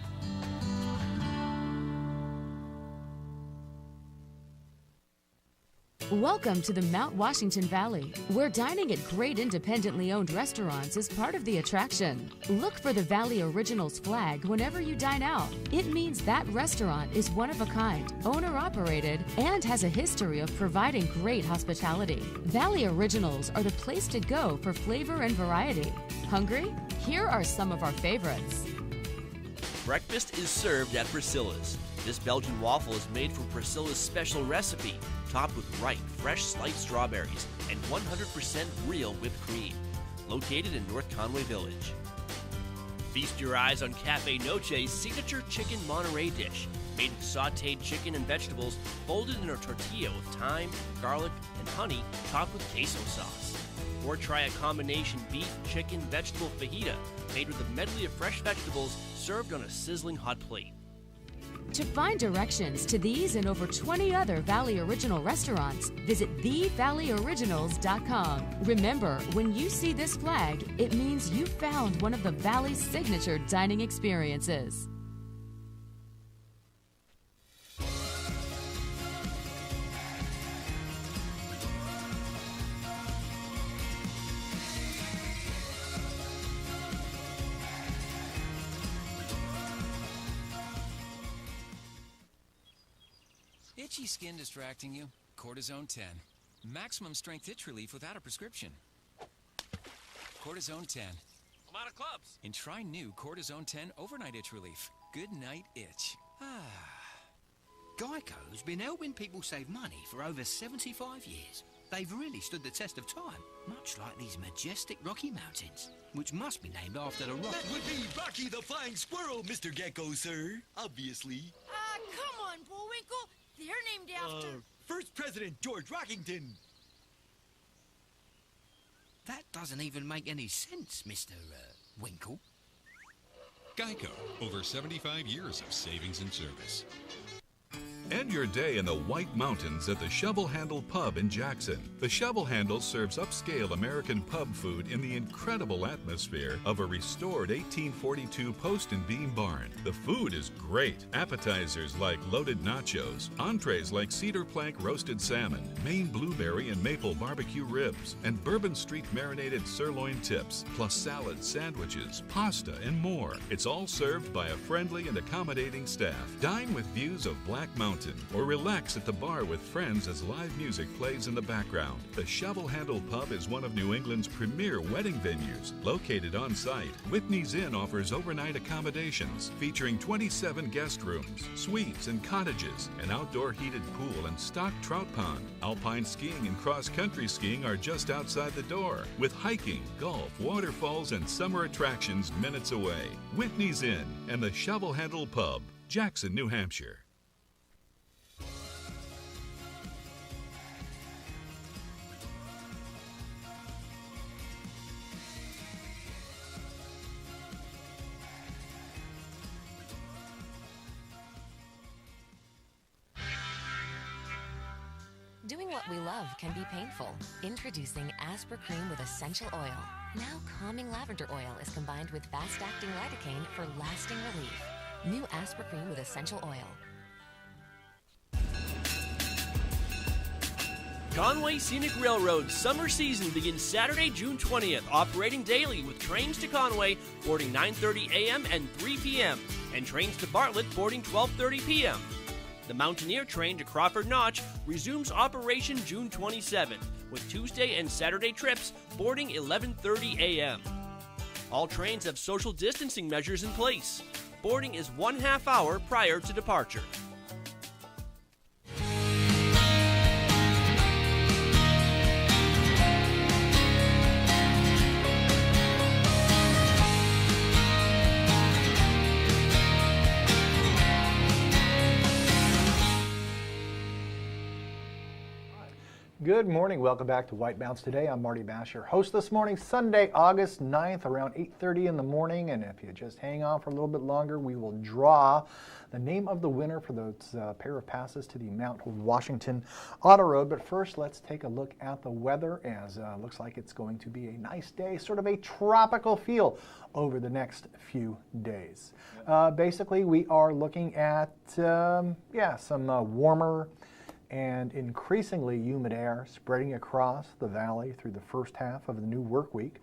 Welcome to the Mount Washington Valley, where dining at great independently owned restaurants is part of the attraction. Look for the Valley Originals flag whenever you dine out. It means that restaurant is one of a kind, owner-operated, and has a history of providing great hospitality. Valley Originals are the place to go for flavor and variety. Hungry? Here are some of our favorites. Breakfast is served at Priscilla's. This Belgian waffle is made from Priscilla's special recipe, topped with ripe, fresh sliced strawberries and 100% real whipped cream. Located in North Conway Village. Feast your eyes on Cafe Noche's signature chicken Monterey dish, made with sautéed chicken and vegetables folded in a tortilla with thyme, garlic, and honey, topped with queso sauce. Or try a combination beef, chicken, vegetable fajita, made with a medley of fresh vegetables served on a sizzling hot plate. To find directions to these and over 20 other Valley Original restaurants, visit thevalleyoriginals.com. Remember, when you see this flag, it means you found one of the Valley's signature dining experiences. Itchy skin distracting you? Cortisone 10. Maximum strength itch relief without a prescription. Cortisone 10. I'm out of clubs. And try new Cortisone 10 overnight itch relief. Good night itch. Geico's been helping people save money for over 75 years. They've really stood the test of time, much like these majestic Rocky Mountains, which must be named after the Rocky... That would be Rocky the Flying Squirrel, Mr. Gecko, sir. Obviously. Come on, Bullwinkle. They're named after... First President George Rockington. That doesn't even make any sense, Mr. Winkle. Geico, over 75 years of savings and service. End your day in the White Mountains at the Shovel Handle Pub in Jackson. The Shovel Handle serves upscale American pub food in the incredible atmosphere of a restored 1842 post and beam barn. The food is great. Appetizers like loaded nachos, entrees like cedar plank roasted salmon, Maine blueberry and maple barbecue ribs, and Bourbon Street marinated sirloin tips, plus salads, sandwiches, pasta, and more. It's all served by a friendly and accommodating staff. Dine with views of Black Mountain, or relax at the bar with friends as live music plays in the background. The Shovel Handle Pub is one of New England's premier wedding venues. Located on site, Whitney's Inn offers overnight accommodations featuring 27 guest rooms, suites, and cottages, an outdoor heated pool and stocked trout pond. Alpine skiing and cross-country skiing are just outside the door, with hiking, golf, waterfalls, and summer attractions minutes away. Whitney's Inn and the Shovel Handle Pub, Jackson, New Hampshire. Doing what we love can be painful. Introducing Aspercream with essential oil. Now calming lavender oil is combined with fast-acting lidocaine for lasting relief. New Aspercream with essential oil. Conway Scenic Railroad's summer season begins Saturday, June 20th, operating daily with trains to Conway boarding 9:30 a.m. and 3 p.m. and trains to Bartlett boarding 12:30 p.m. The Mountaineer train to Crawford Notch resumes operation June 27th, with Tuesday and Saturday trips boarding 11:30 a.m. All trains have social distancing measures in place. Boarding is 1/2 hour prior to departure. Good morning. Welcome back to White Mountains Today. I'm Marty Basher, host this morning, Sunday, August 9th, around 8:30 in the morning. And if you just hang on for a little bit longer, we will draw the name of the winner for those pair of passes to the Mount Washington Auto Road. But first, let's take a look at the weather, as looks like it's going to be a nice day, sort of a tropical feel over the next few days. Basically, we are looking at, some warmer and increasingly humid air spreading across the valley through the first half of the new work week.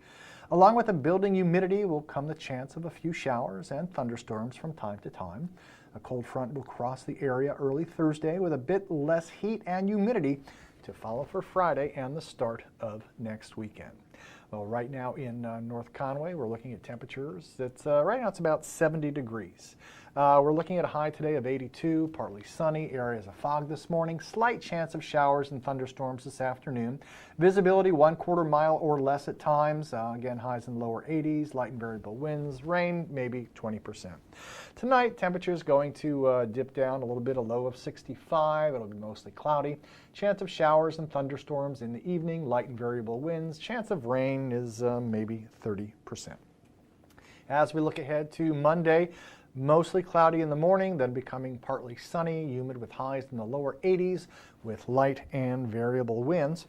Along with the building humidity will come the chance of a few showers and thunderstorms from time to time. A cold front will cross the area early Thursday with a bit less heat and humidity to follow for Friday and the start of next weekend. Well, right now in North Conway, we're looking at temperatures. Right now it's about 70 degrees. We're looking at a high today of 82, partly sunny, areas of fog this morning, slight chance of showers and thunderstorms this afternoon. Visibility 1/4 mile or less at times. Again, highs in lower 80s, light and variable winds, rain maybe 20%. Tonight, temperatures going to dip down a little bit, a low of 65. It'll be mostly cloudy. Chance of showers and thunderstorms in the evening, light and variable winds. Chance of rain is maybe 30%. As we look ahead to Monday, mostly cloudy in the morning, then becoming partly sunny, humid with highs in the lower 80s with light and variable winds.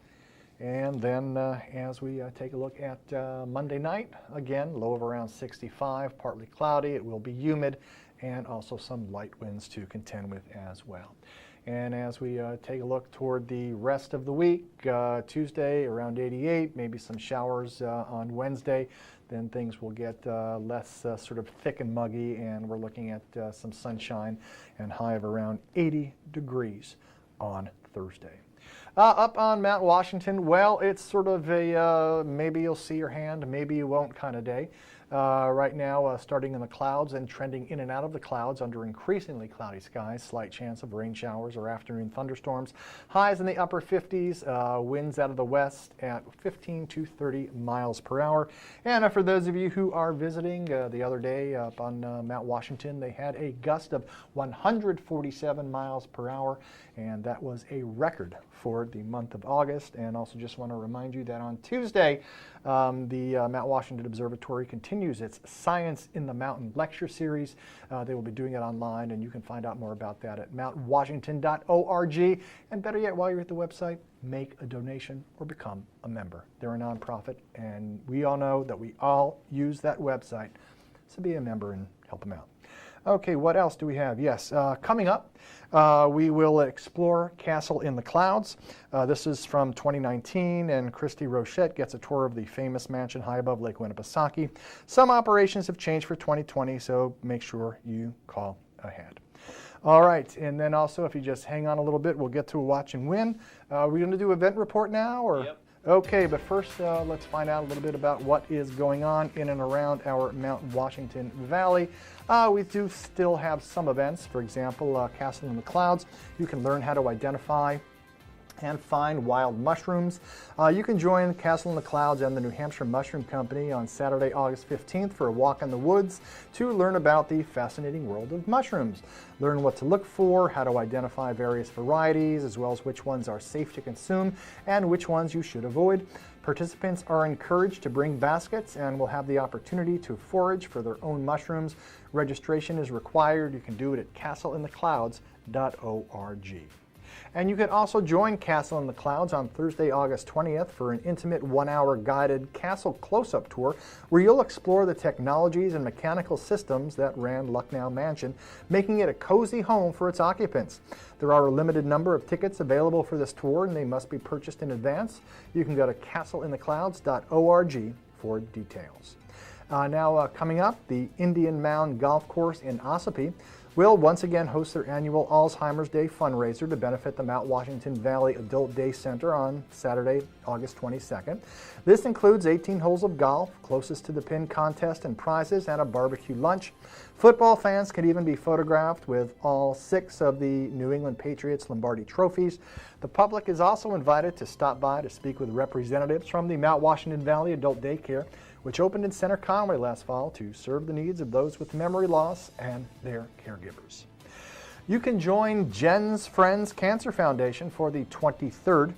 And then as we take a look at Monday night, again, low of around 65, partly cloudy. It will be humid and also some light winds to contend with as well. And as we take a look toward the rest of the week, Tuesday around 88, maybe some showers on Wednesday. Then things will get less sort of thick and muggy, and we're looking at some sunshine and high of around 80 degrees on Thursday. Up on Mount Washington, well, it's sort of a maybe you'll see your hand, maybe you won't kind of day. Right now, starting in the clouds and trending in and out of the clouds under increasingly cloudy skies, slight chance of rain showers or afternoon thunderstorms. Highs in the upper 50s, winds out of the west at 15 to 30 miles per hour. And for those of you who are visiting the other day up on Mount Washington, they had a gust of 147 miles per hour, and that was a record for the month of August. And also just want to remind you that on Tuesday, the Mount Washington Observatory continues its Science in the Mountain lecture series. They will be doing it online, and you can find out more about that at mountwashington.org. And better yet, while you're at the website, make a donation or become a member. They're a nonprofit, and we all know that we all use that website. So be a member and help them out. Okay, what else do we have? Yes, coming up, we will explore Castle in the Clouds. This is from 2019, and Christy Rochette gets a tour of the famous mansion high above Lake Winnipesaukee. Some operations have changed for 2020, so make sure you call ahead. All right, and then also, if you just hang on a little bit, we'll get to a watch and win. Are we going to do event report now? Or? Yep. Okay, but first let's find out a little bit about what is going on in and around our Mount Washington Valley. We do still have some events. For example, Castle in the Clouds. You can learn how to identify and find wild mushrooms. You can join Castle in the Clouds and the New Hampshire Mushroom Company on Saturday, August 15th for a walk in the woods to learn about the fascinating world of mushrooms. Learn what to look for, how to identify various varieties, as well as which ones are safe to consume and which ones you should avoid. Participants are encouraged to bring baskets and will have the opportunity to forage for their own mushrooms. Registration is required. You can do it at castleintheclouds.org. And you can also join Castle in the Clouds on Thursday, August 20th for an intimate 1-hour guided castle close-up tour where you'll explore the technologies and mechanical systems that ran Lucknow Mansion, making it a cozy home for its occupants. There are a limited number of tickets available for this tour, and they must be purchased in advance. You can go to castleintheclouds.org for details. Now coming up, the Indian Mound Golf Course in Ossipee will once again host their annual Alzheimer's Day fundraiser to benefit the Mount Washington Valley Adult Day Center on Saturday, August 22nd. This includes 18 holes of golf, closest to the pin contest and prizes, and a barbecue lunch. Football fans can even be photographed with all 6 of the New England Patriots Lombardi trophies. The public is also invited to stop by to speak with representatives from the Mount Washington Valley Adult Daycare, which opened in Center Conway last fall to serve the needs of those with memory loss and their caregivers. You can join Jen's Friends Cancer Foundation for the 23rd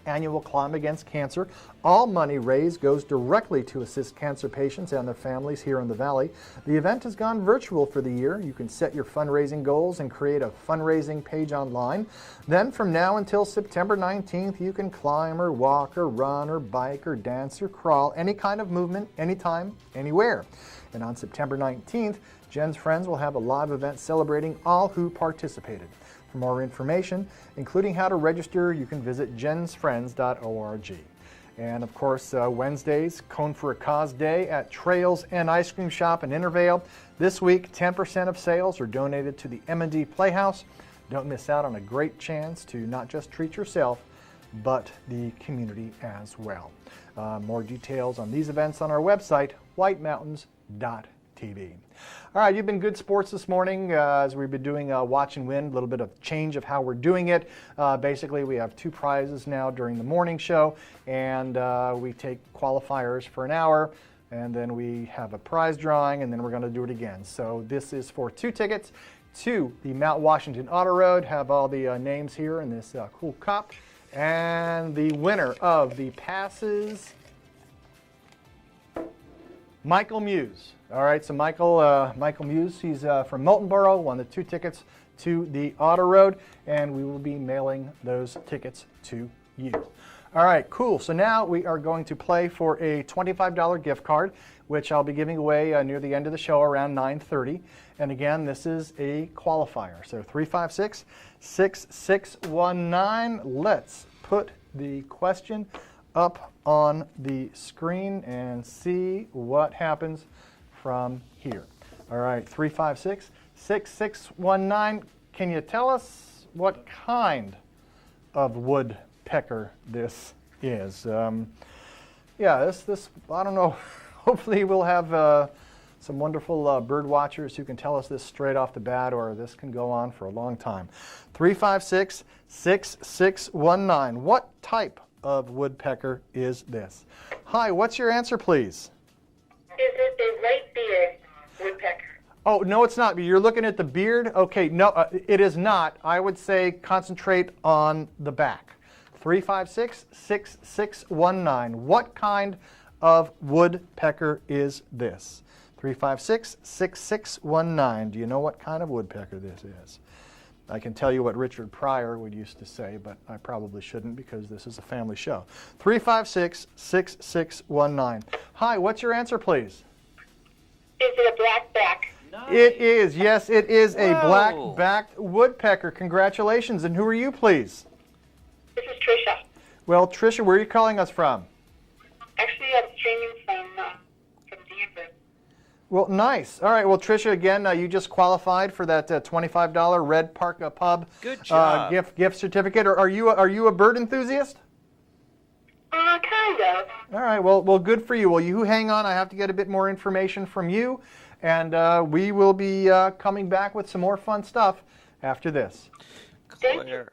annual Climb Against Cancer. All money raised goes directly to assist cancer patients and their families here in the Valley. The event has gone virtual for the year. You can set your fundraising goals and create a fundraising page online. Then from now until September 19th, you can climb or walk or run or bike or dance or crawl, any kind of movement, anytime, anywhere. And on September 19th, Jen's Friends will have a live event celebrating all who participated. For more information, including how to register, you can visit jensfriends.org. And of course, Wednesdays, Cone for a Cause Day at Trails and Ice Cream Shop in Intervale. This week, 10% of sales are donated to the M&D Playhouse. Don't miss out on a great chance to not just treat yourself, but the community as well. More details on these events on our website, whitemountains.tv. All right, you've been good sports this morning as we've been doing Watch and Win, a little bit of change of how we're doing it. Basically, we have 2 prizes now during the morning show, and we take qualifiers for an hour, and then we have a prize drawing, and then we're going to do it again. So this is for 2 tickets to the Mount Washington Auto Road. Have all the names here in this cool cup. And the winner of the passes, Michael Muse. All right, so Michael Muse, he's from Moultonboro, won the 2 tickets to the Auto Road, and we will be mailing those tickets to you. All right, cool. So now we are going to play for a $25 gift card, which I'll be giving away near the end of the show around 9:30. And again, this is a qualifier. So 356-6619. Let's put the question up on the screen and see what happens from here. All right, 356-6619. Can you tell us what kind of woodpecker this is. Yeah, this I don't know. Hopefully we'll have some wonderful bird watchers who can tell us this straight off the bat, or this can go on for a long time. 356-6619. What type of woodpecker is this? Hi, what's your answer, please? Is it a white-beard woodpecker? Oh, no, it's not. You're looking at the beard? Okay, no, it is not. I would say concentrate on the back. 356-6619. What kind of woodpecker is this? 356-6619. Do you know what kind of woodpecker this is? I can tell you what Richard Pryor would used to say, but I probably shouldn't because this is a family show. 356-6619. Hi, what's your answer, please? Is it a black-back? Nice. It is. Yes, it is a black-backed woodpecker. Congratulations. And who are you, please? This is Trisha. Well, Trisha, where are you calling us from? Actually, I'm streaming from Denver. Well, nice. All right. Well, Trisha, again, you just qualified for that $25 Red Park Pub Good job. gift certificate. Or are you a bird enthusiast? Kind of. All right. Well, good for you. Well, you hang on. I have to get a bit more information from you, and we will be coming back with some more fun stuff after this. Claire.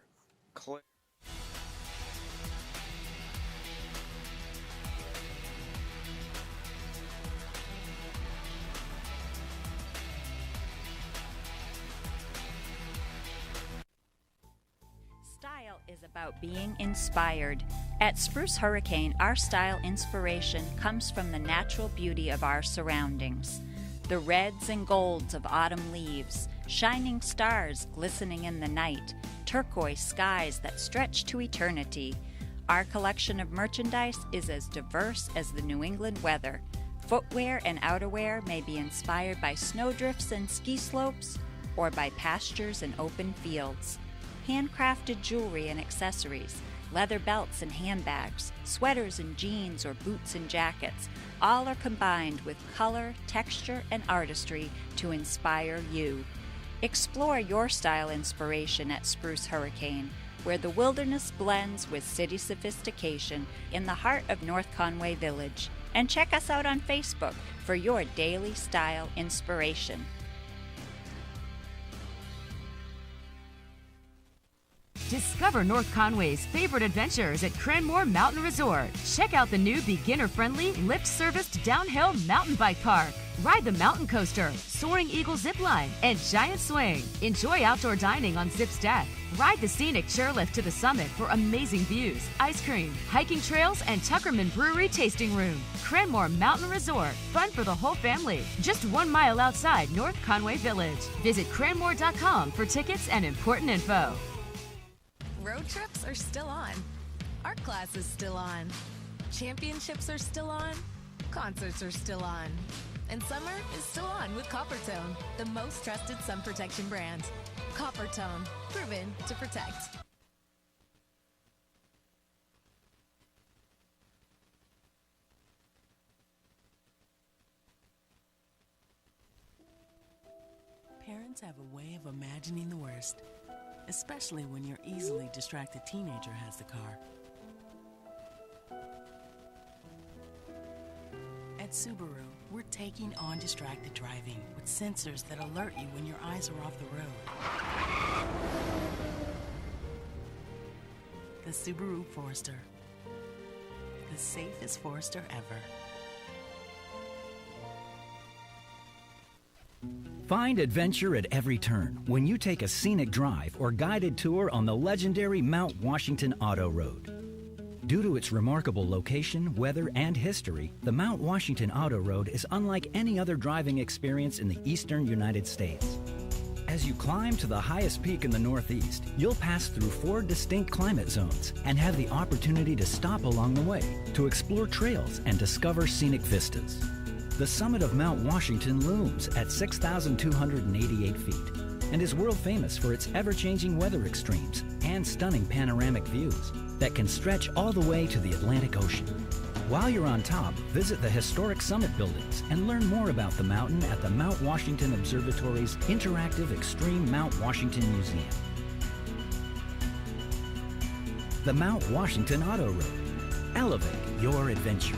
Style is about being inspired. At Spruce Hurricane, our style inspiration comes from the natural beauty of our surroundings. The reds and golds of autumn leaves, shining stars glistening in the night, turquoise skies that stretch to eternity. Our collection of merchandise is as diverse as the New England weather. Footwear and outerwear may be inspired by snowdrifts and ski slopes, or by pastures and open fields. Handcrafted jewelry and accessories, leather belts and handbags, sweaters and jeans or boots and jackets, all are combined with color, texture, and artistry to inspire you. Explore your style inspiration at Spruce Hurricane, where the wilderness blends with city sophistication in the heart of North Conway Village. And check us out on Facebook for your daily style inspiration. Discover North Conway's favorite adventures at Cranmore Mountain Resort. Check out the new beginner-friendly, lift-serviced downhill mountain bike park. Ride the mountain coaster, Soaring Eagle zip line, and giant swing. Enjoy outdoor dining on Zip's deck. Ride the scenic chairlift to the summit for amazing views, ice cream, hiking trails, and Tuckerman Brewery tasting room. Cranmore Mountain Resort. Fun for the whole family. Just 1 mile outside North Conway Village. Visit cranmore.com for tickets and important info. Road trips are still on. Art class is still on. Championships are still on. Concerts are still on. And summer is still on with Coppertone, the most trusted sun protection brand. Coppertone, proven to protect. Parents have a way of imagining the worst, especially when your easily distracted teenager has the car. At Subaru, we're taking on distracted driving with sensors that alert you when your eyes are off the road. The Subaru Forester. The safest Forester ever. Find adventure at every turn when you take a scenic drive or guided tour on the legendary Mount Washington Auto Road. Due to its remarkable location, weather, and history, the Mount Washington Auto Road is unlike any other driving experience in the eastern United States. As you climb to the highest peak in the Northeast, you'll pass through 4 distinct climate zones and have the opportunity to stop along the way to explore trails and discover scenic vistas. The summit of Mount Washington looms at 6,288 feet and is world famous for its ever-changing weather extremes and stunning panoramic views that can stretch all the way to the Atlantic Ocean. While you're on top, visit the historic summit buildings and learn more about the mountain at the Mount Washington Observatory's interactive Extreme Mount Washington Museum. the Mount Washington Auto Road. Elevate your adventure.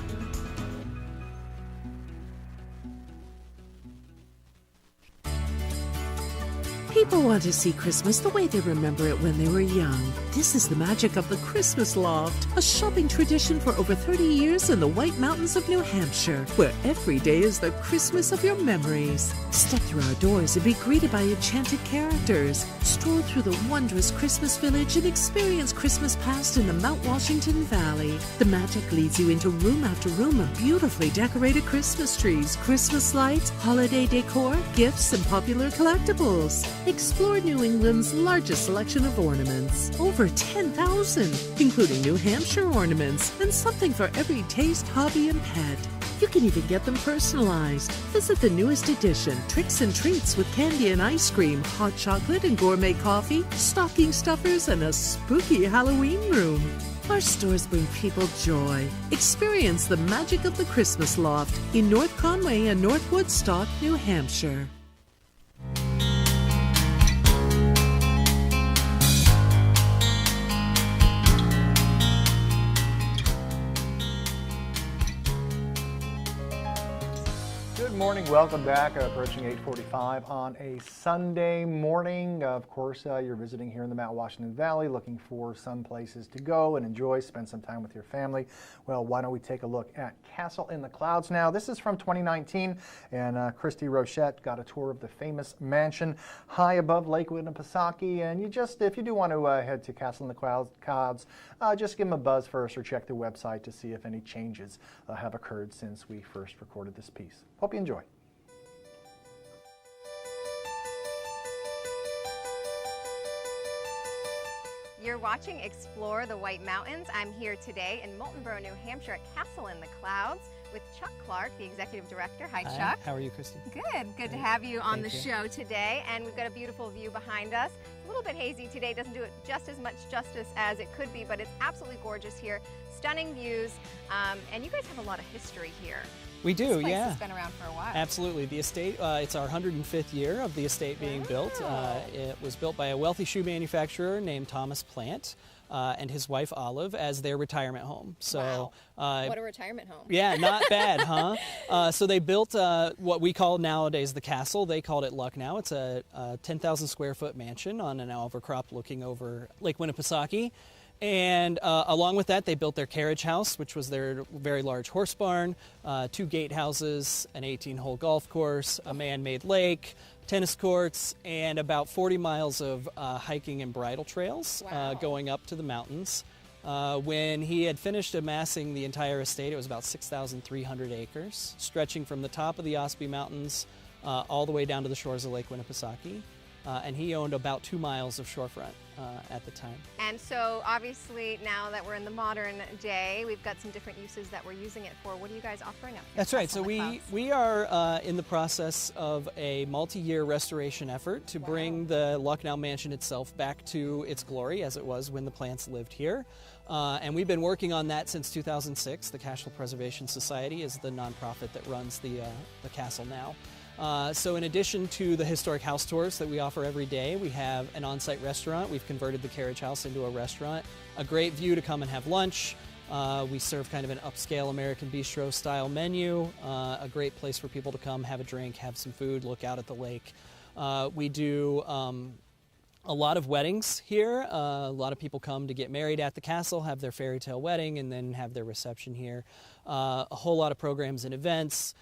People want to see Christmas the way they remember it when they were young. This is the magic of the Christmas Loft, a shopping tradition for over 30 years in the White Mountains of New Hampshire, where every day is the Christmas of your memories. Step through our doors and be greeted by enchanted characters. Stroll through the wondrous Christmas village and experience Christmas past in the Mount Washington Valley. The magic leads you into room after room of beautifully decorated Christmas trees, Christmas lights, holiday decor, gifts, and popular collectibles. Explore New England's largest selection of ornaments, over 10,000, including New Hampshire ornaments, and something for every taste, hobby, and pet. You can even get them personalized. Visit the newest edition, Tricks and Treats with candy and ice cream, hot chocolate and gourmet coffee, stocking stuffers, and a spooky Halloween room. Our stores bring people joy. Experience the magic of the Christmas Loft in North Conway and North Woodstock, New Hampshire. Good morning, welcome back. Approaching 8:45 on a Sunday morning. Of course, you're visiting here in the Mount Washington Valley, looking for some places to go and enjoy, spend some time with your family. Well, why don't we take a look at Castle in the Clouds now? This is from 2019, and Christy Rochette got a tour of the famous mansion high above Lake Winnipesaukee. And if you do want to head to Castle in the Clouds, just give them a buzz first or check the website to see if any changes have occurred since we first recorded this piece. Hope you enjoy. You're watching Explore the White Mountains. I'm here today in Moultonborough, New Hampshire at Castle in the Clouds with Chuck Clark, the Executive Director. Hi, Chuck. How are you, Christy? Good to have you on the show today. And we've got a beautiful view behind us. It's a little bit hazy today, doesn't do it just as much justice as it could be, but it's absolutely gorgeous here. Stunning views, and you guys have a lot of history here. We do, this place yeah. has been around for a while. Absolutely. The estate, it's our 105th year of the estate being built. It was built by a wealthy shoe manufacturer named Thomas Plant and his wife Olive as their retirement home. So, what a retirement home. Yeah, not bad, huh? So they built what we call nowadays the castle. They called it Lucknow. It's a 10,000 square foot mansion on an overcrop looking over Lake Winnipesaukee. And along with that, they built their carriage house, which was their very large horse barn, 2 gatehouses, an 18-hole golf course, a man-made lake, tennis courts, and about 40 miles of hiking and bridle trails going up to the mountains. When he had finished amassing the entire estate, it was about 6,300 acres, stretching from the top of the Osby Mountains all the way down to the shores of Lake Winnipesaukee. And he owned about 2 miles of shorefront at the time. And so obviously now that we're in the modern day, we've got some different uses that we're using it for. What are you guys offering up here? That's right. So we are in the process of a multi-year restoration effort to bring the Lucknow Mansion itself back to its glory as it was when the Plants lived here. And we've been working on that since 2006. The Castle Preservation Society is the nonprofit that runs the castle now. So in addition to the historic house tours that we offer every day, we have an on-site restaurant. We've converted the carriage house into a restaurant. A great view to come and have lunch. We serve kind of an upscale American bistro style menu. A great place for people to come, have a drink, have some food, look out at the lake. We do a lot of weddings here. A lot of people come to get married at the castle, have their fairy tale wedding, and then have their reception here. A whole lot of programs and events.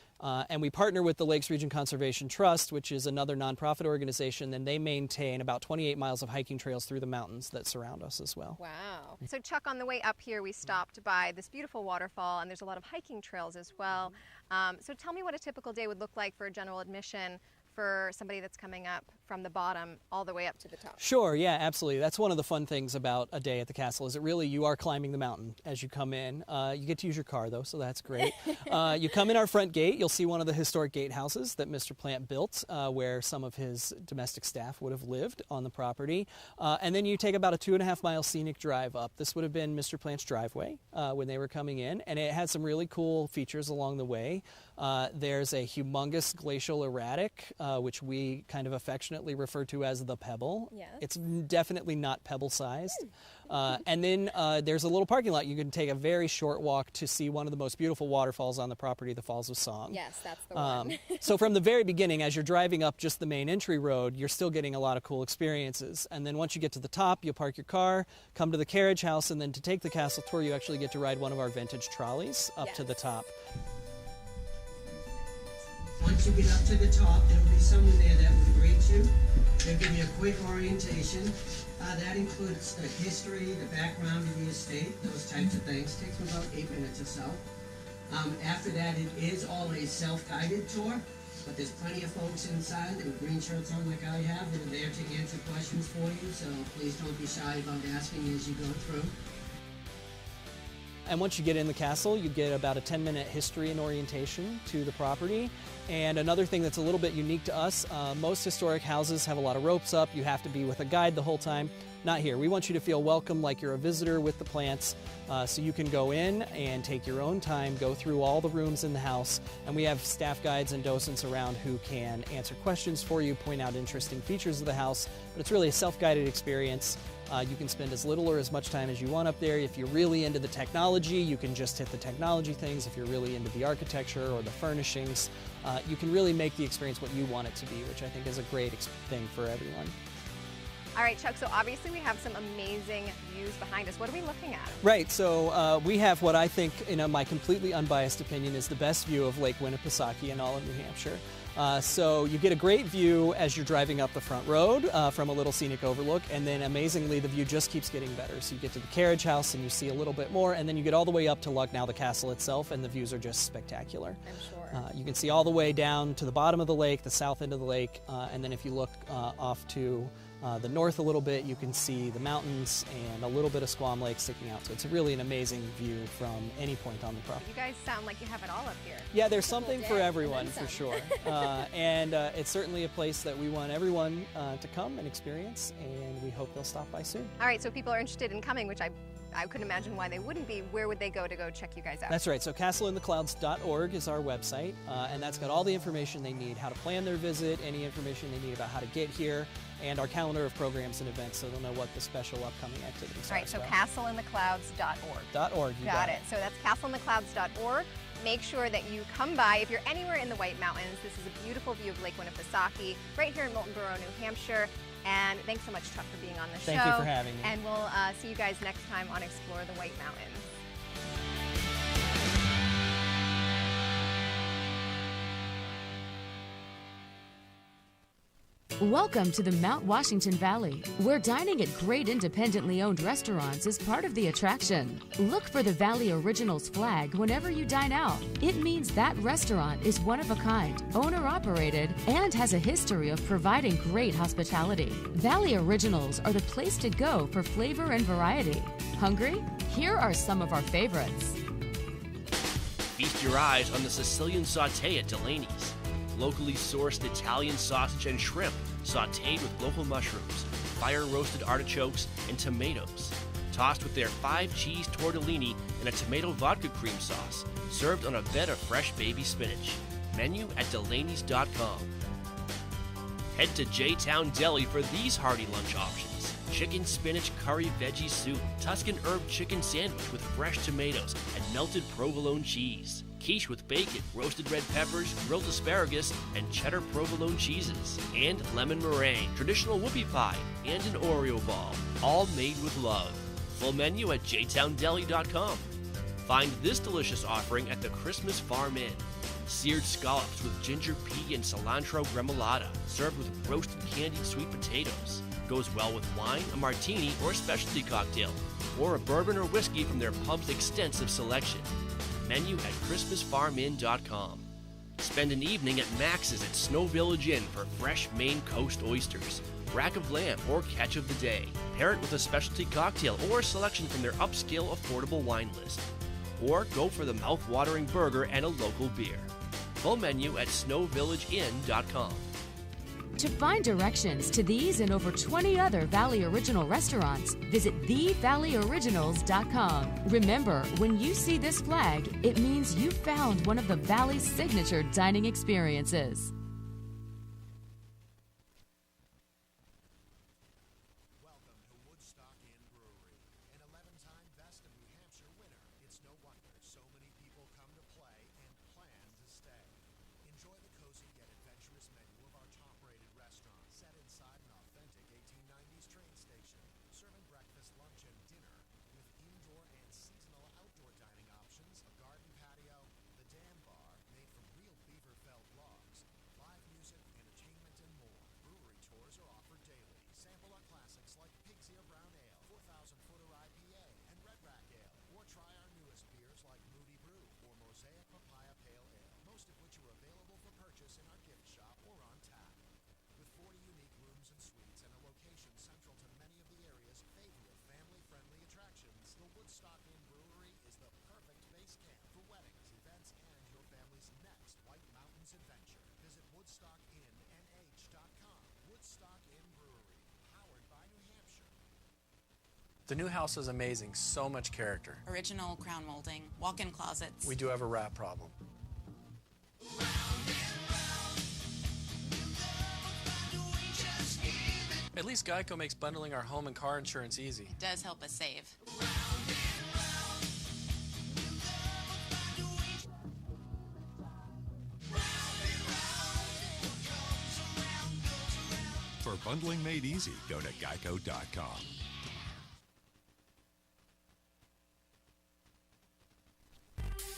And we partner with the Lakes Region Conservation Trust, which is another nonprofit organization, and they maintain about 28 miles of hiking trails through the mountains that surround us as well. Wow. So Chuck, on the way up here, we stopped by this beautiful waterfall, and there's a lot of hiking trails as well. So tell me what a typical day would look like for general admission for somebody that's coming up from the bottom all the way up to the top. Sure, yeah, absolutely. That's one of the fun things about a day at the castle is that really you are climbing the mountain as you come in. You get to use your car though, so that's great. You come in our front gate, you'll see one of the historic gatehouses that Mr. Plant built where some of his domestic staff would have lived on the property. And then you take about a 2.5 mile scenic drive up. This would have been Mr. Plant's driveway when they were coming in, and it had some really cool features along the way. There's a humongous glacial erratic which we kind of affectionately refer to as the Pebble. Yes. It's definitely not pebble-sized. And then there's a little parking lot. You can take a very short walk to see one of the most beautiful waterfalls on the property, the Falls of Song. Yes, that's the one. So from the very beginning, as you're driving up just the main entry road, you're still getting a lot of cool experiences. And then once you get to the top, you'll park your car, come to the carriage house, and then to take the castle tour, you actually get to ride one of our vintage trolleys up to the top. Once you get up to the top, there will be someone there that will greet you. They'll give you a quick orientation. That includes the history, the background of the estate, those types of things. Takes them about 8 minutes or so. After that, it is all a self-guided tour, but there's plenty of folks inside with green shirts on like I have that are there to answer questions for you, so please don't be shy about asking as you go through. And once you get in the castle, you get about a 10-minute history and orientation to the property. And another thing that's a little bit unique to us, most historic houses have a lot of ropes up. You have to be with a guide the whole time. Not here. We want you to feel welcome like you're a visitor with the plants, so you can go in and take your own time, go through all the rooms in the house, and we have staff guides and docents around who can answer questions for you, point out interesting features of the house, but it's really a self-guided experience. You can spend as little or as much time as you want up there. If you're really into the technology, you can just hit the technology things. If you're really into the architecture or the furnishings, you can really make the experience what you want it to be, which I think is a great thing for everyone. All right, Chuck, so obviously we have some amazing views behind us. What are we looking at? Right, so we have what I think, in my completely unbiased opinion, is the best view of Lake Winnipesaukee in all of New Hampshire. So you get a great view as you're driving up the front road from a little scenic overlook, and then amazingly the view just keeps getting better. So you get to the carriage house and you see a little bit more, and then you get all the way up to Lucknow, the castle itself, and the views are just spectacular. I'm sure. You can see all the way down to the bottom of the lake, the south end of the lake, and then if you look off to the north a little bit, you can see the mountains and a little bit of Squam Lake sticking out. So it's really an amazing view from any point on the property. You guys sound like you have it all up here. Yeah, there's something for everyone, for sure. And it's certainly a place that we want everyone to come and experience, and we hope they'll stop by soon. All right, so if people are interested in coming, which I couldn't imagine why they wouldn't be, where would they go to check you guys out? That's right. So castleintheclouds.org is our website, and that's got all the information they need, how to plan their visit, any information they need about how to get here, and our calendar of programs and events, so they'll know what the special upcoming activities are. All right, so castleintheclouds.org. .org, you got it. So that's castleintheclouds.org. Make sure that you come by. If you're anywhere in the White Mountains, this is a beautiful view of Lake Winnipesaukee, right here in Moulton Borough, New Hampshire. And thanks so much, Chuck, for being on the show. Thank you for having me. And we'll see you guys next time on Explore the White Mountains. Welcome to the Mount Washington Valley, where dining at great independently owned restaurants is part of the attraction. Look for the Valley Originals flag whenever you dine out. It means that restaurant is one of a kind, owner-operated, and has a history of providing great hospitality. Valley Originals are the place to go for flavor and variety. Hungry? Here are some of our favorites. Feast your eyes on the Sicilian sauté at Delaney's. Locally sourced Italian sausage and shrimp, sautéed with local mushrooms, fire-roasted artichokes, and tomatoes. Tossed with their 5-cheese tortellini and a tomato vodka cream sauce, served on a bed of fresh baby spinach. Menu at Delaney's.com. Head to J-Town Deli for these hearty lunch options. Chicken spinach curry veggie soup, Tuscan herb chicken sandwich with fresh tomatoes and melted provolone cheese. Quiche with bacon, roasted red peppers, grilled asparagus, and cheddar provolone cheeses. And lemon meringue, traditional whoopie pie, and an Oreo ball. All made with love. Full menu at jtowndeli.com. Find this delicious offering at the Christmas Farm Inn. Seared scallops with ginger pea and cilantro gremolata, served with roasted candied sweet potatoes. Goes well with wine, a martini, or a specialty cocktail, or a bourbon or whiskey from their pub's extensive selection. Menu at ChristmasFarmInn.com. Spend an evening at Max's at Snow Village Inn for fresh Maine Coast oysters, rack of lamb, or catch of the day. Pair it with a specialty cocktail or a selection from their upscale affordable wine list. Or go for the mouth-watering burger and a local beer. Full menu at SnowVillageInn.com. To find directions to these and over 20 other Valley Original restaurants, visit TheValleyOriginals.com. Remember, when you see this flag, it means you found one of the Valley's signature dining experiences. wonder so many people come to play and plan to stay. Enjoy the cozy yet adventurous menu of our top-rated restaurant, set inside an authentic 1890s train station, serving breakfast, lunch, and dinner with indoor and seasonal outdoor dining options, a garden patio, the Dam Bar, made from real beaver felled logs, live music, entertainment, and more. Brewery tours are offered daily. Sample our classics like Pig's Ear Brown Ale, 4,000 Footer IPA, and Red Rack Ale. Or try our newest beers like Moody Brew or Mosaic Papaya Pale Ale, most of which are available for purchase in our gift shop or on tap. With 40 unique rooms and suites and a location central to many of the area's favorite family-friendly attractions, the Woodstock Inn Brewery is the perfect base camp for weddings, events, and your family's next White Mountains adventure. Visit WoodstockInnNH.com. Woodstock Inn Brewery, powered by New Hampshire. The new house is amazing, so much character. Original crown molding, walk-in closets. We do have a rat problem. At least Geico makes bundling our home and car insurance easy. It does help us save. For bundling made easy, go to geico.com.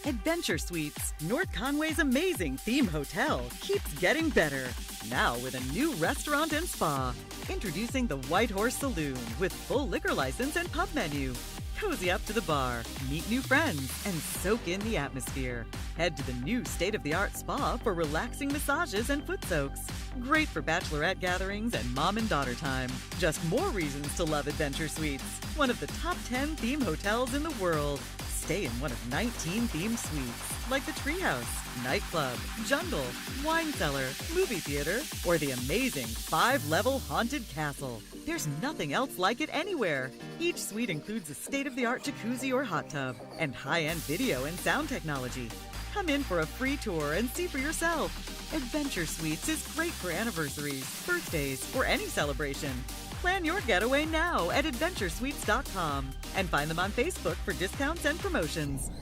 Adventure Suites, North Conway's amazing theme hotel, keeps getting better. Now with a new restaurant and spa. Introducing the White Horse Saloon with full liquor license and pub menu. Cozy up to the bar, meet new friends, and soak in the atmosphere. Head to the new state-of-the-art spa for relaxing massages and foot soaks. Great for bachelorette gatherings and mom and daughter time. Just more reasons to love Adventure Suites, one of the top 10 theme hotels in the world. Stay in one of 19 themed suites, like the Treehouse, Nightclub, Jungle, Wine Cellar, Movie Theater, or the amazing 5-level Haunted Castle. There's nothing else like it anywhere. Each suite includes a state-of-the-art jacuzzi or hot tub, and high-end video and sound technology. Come in for a free tour and see for yourself. Adventure Suites is great for anniversaries, birthdays, or any celebration. Plan your getaway now at AdventureSuites.com and find them on Facebook for discounts and promotions.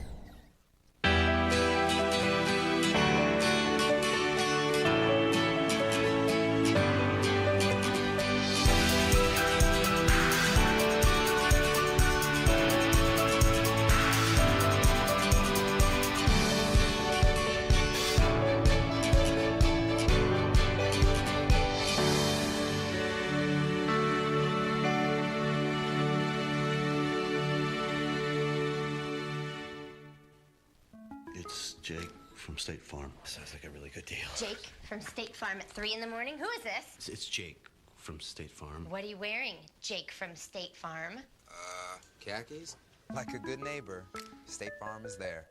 Jake from State Farm. Sounds like a really good deal. Jake from State Farm at 3 in the morning? Who is this? It's Jake from State Farm. What are you wearing, Jake from State Farm? Khakis? Like a good neighbor, State Farm is there.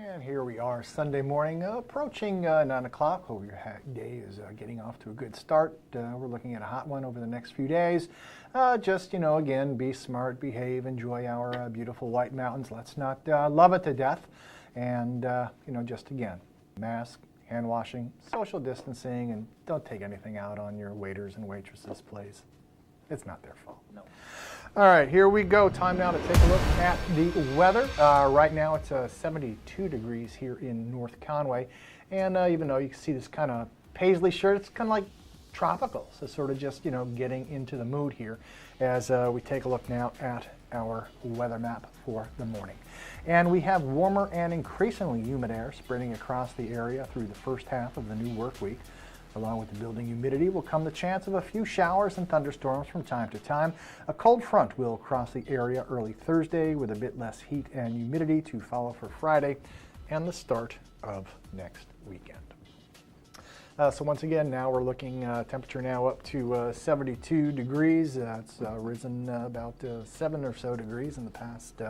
And here we are Sunday morning, approaching 9 o'clock. Hope your day is getting off to a good start. We're looking at a hot one over the next few days. Just, again, be smart, behave, enjoy our beautiful White Mountains. Let's not love it to death. And, just again, mask, hand washing, social distancing, and don't take anything out on your waiters and waitresses, please. It's not their fault. No. All right, here we go. Time now to take a look at the weather. Right now it's 72 degrees here in North Conway. And even though you can see this kind of paisley shirt, it's kind of like tropical. So sort of just, getting into the mood here as we take a look now at our weather map for the morning. And we have warmer and increasingly humid air spreading across the area through the first half of the new work week. Along with the building humidity will come the chance of a few showers and thunderstorms from time to time. A cold front will cross the area early Thursday with a bit less heat and humidity to follow for Friday and the start of next weekend. So once again, now we're looking temperature now up to 72 degrees. It's risen about 7 or so degrees in the past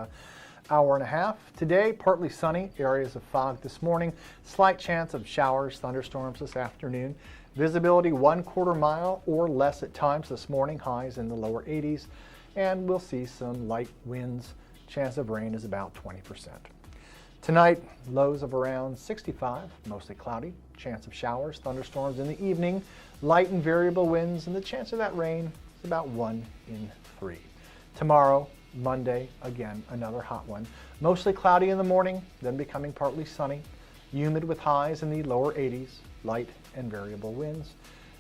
hour and a half. Today, partly sunny, areas of fog this morning, slight chance of showers, thunderstorms this afternoon. Visibility 1/4 mile or less at times this morning, highs in the lower 80s, and we'll see some light winds. Chance of rain is about 20%. Tonight, lows of around 65, mostly cloudy, chance of showers, thunderstorms in the evening, light and variable winds, and the chance of that rain is about 1 in 3. Tomorrow, Monday, again, another hot one. Mostly cloudy in the morning, then becoming partly sunny. Humid with highs in the lower 80s, light and variable winds.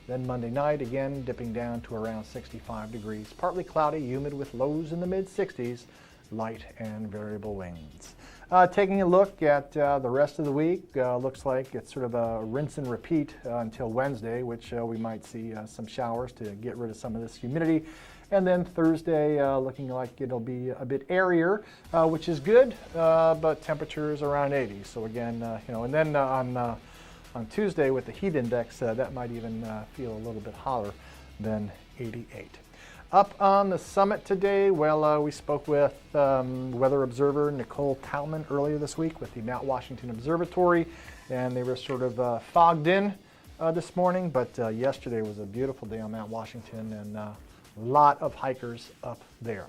Then Monday night, again, dipping down to around 65 degrees. Partly cloudy, humid with lows in the mid-60s, light and variable winds. Taking a look at the rest of the week, looks like it's sort of a rinse and repeat until Wednesday, which we might see some showers to get rid of some of this humidity. And then Thursday, looking like it'll be a bit airier, which is good, but temperatures around 80. So again, and then on Tuesday with the heat index, that might even feel a little bit hotter than 88. Up on the summit today, well, we spoke with weather observer Nicole Talman earlier this week with the Mount Washington Observatory, and they were sort of fogged in this morning, but yesterday was a beautiful day on Mount Washington, and a lot of hikers up there.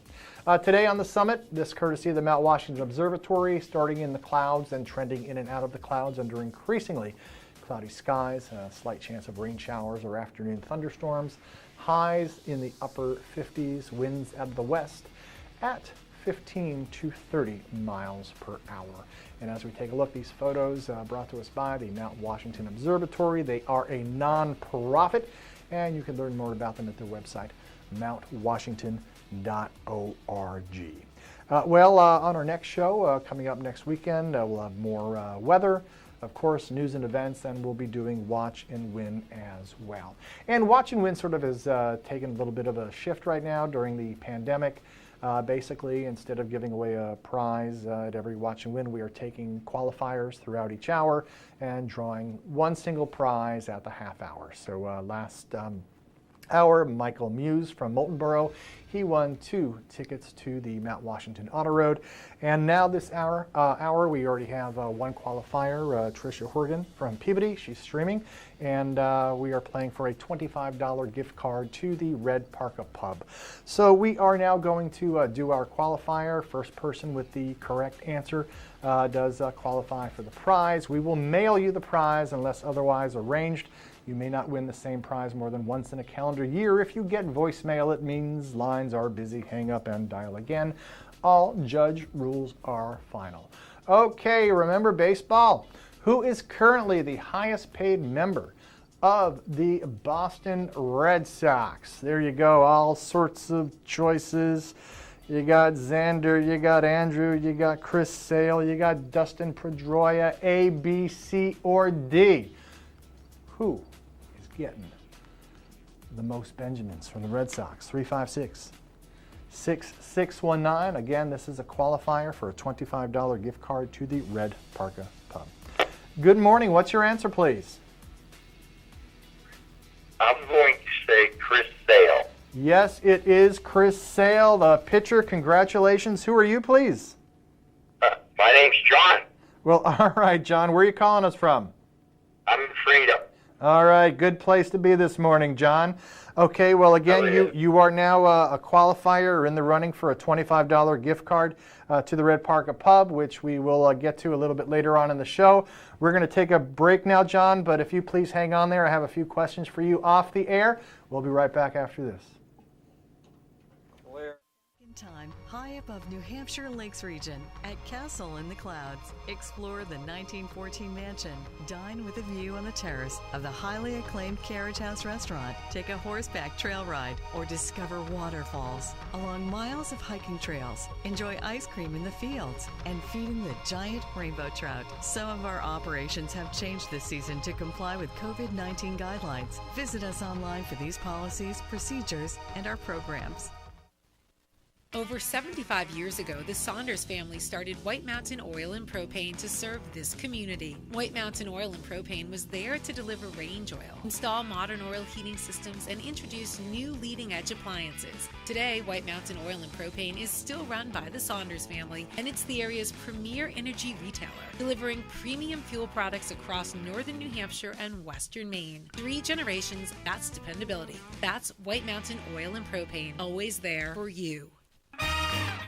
Today on the summit, this courtesy of the Mount Washington Observatory, starting in the clouds and trending in and out of the clouds under increasingly cloudy skies, a slight chance of rain showers or afternoon thunderstorms. Highs in the upper 50s, winds out of the west at 15 to 30 miles per hour. And as we take a look, these photos brought to us by the Mount Washington Observatory. They are a non-profit, and you can learn more about them at their website, mountwashington.org. On our next show, coming up next weekend, we'll have more weather, of course, news and events, and we'll be doing Watch and Win as well. And Watch and Win sort of has taken a little bit of a shift right now during the pandemic. Basically, instead of giving away a prize at every Watch and Win, we are taking qualifiers throughout each hour and drawing one single prize at the half hour. So last hour, Michael Muse from Moultonboro, he won 2 tickets to the Mount Washington Auto Road. And now this hour we already have one qualifier, Tricia Horgan from Peabody. She's streaming. And we are playing for a $25 gift card to the Red Parka Pub. So we are now going to do our qualifier. First person with the correct answer does qualify for the prize. We will mail you the prize unless otherwise arranged. You may not win the same prize more than once in a calendar year. If you get voicemail, it means lines are busy. Hang up and dial again. All judge rules are final. Okay, remember baseball. Who is currently the highest paid member of the Boston Red Sox? There you go, all sorts of choices. You got Xander, you got Andrew, you got Chris Sale, you got Dustin Pedroia, A, B, C, or D. Who is getting the most Benjamins from the Red Sox? 356-6619. Again, this is a qualifier for a $25 gift card to the Red Parka Pub. Good morning. What's your answer, please? I'm going to say Chris Sale. Yes, it is Chris Sale, the pitcher. Congratulations. Who are you, please? My name's John. Well, all right, John. Where are you calling us from? I'm in Freedom. All right, good place to be this morning, John. Okay, well, again, you are now a qualifier in the running for a $25 gift card to the Red Parka Pub, which we will get to a little bit later on in the show. We're going to take a break now, John, but if you please hang on there, I have a few questions for you off the air. We'll be right back after this. Time high above New Hampshire Lakes region at Castle in the Clouds. Explore the 1914 mansion. Dine with a view on the terrace of the highly acclaimed Carriage House restaurant. Take a horseback trail ride or discover waterfalls along miles of hiking trails. Enjoy ice cream in the fields and feeding the giant rainbow trout. Some of our operations have changed this season to comply with COVID-19 guidelines. Visit us online for these policies, procedures, and our programs. Over 75 years ago, the Saunders family started White Mountain Oil and Propane to serve this community. White Mountain Oil and Propane was there to deliver range oil, install modern oil heating systems, and introduce new leading-edge appliances. Today, White Mountain Oil and Propane is still run by the Saunders family, and it's the area's premier energy retailer, delivering premium fuel products across northern New Hampshire and western Maine. 3 generations, that's dependability. That's White Mountain Oil and Propane, always there for you.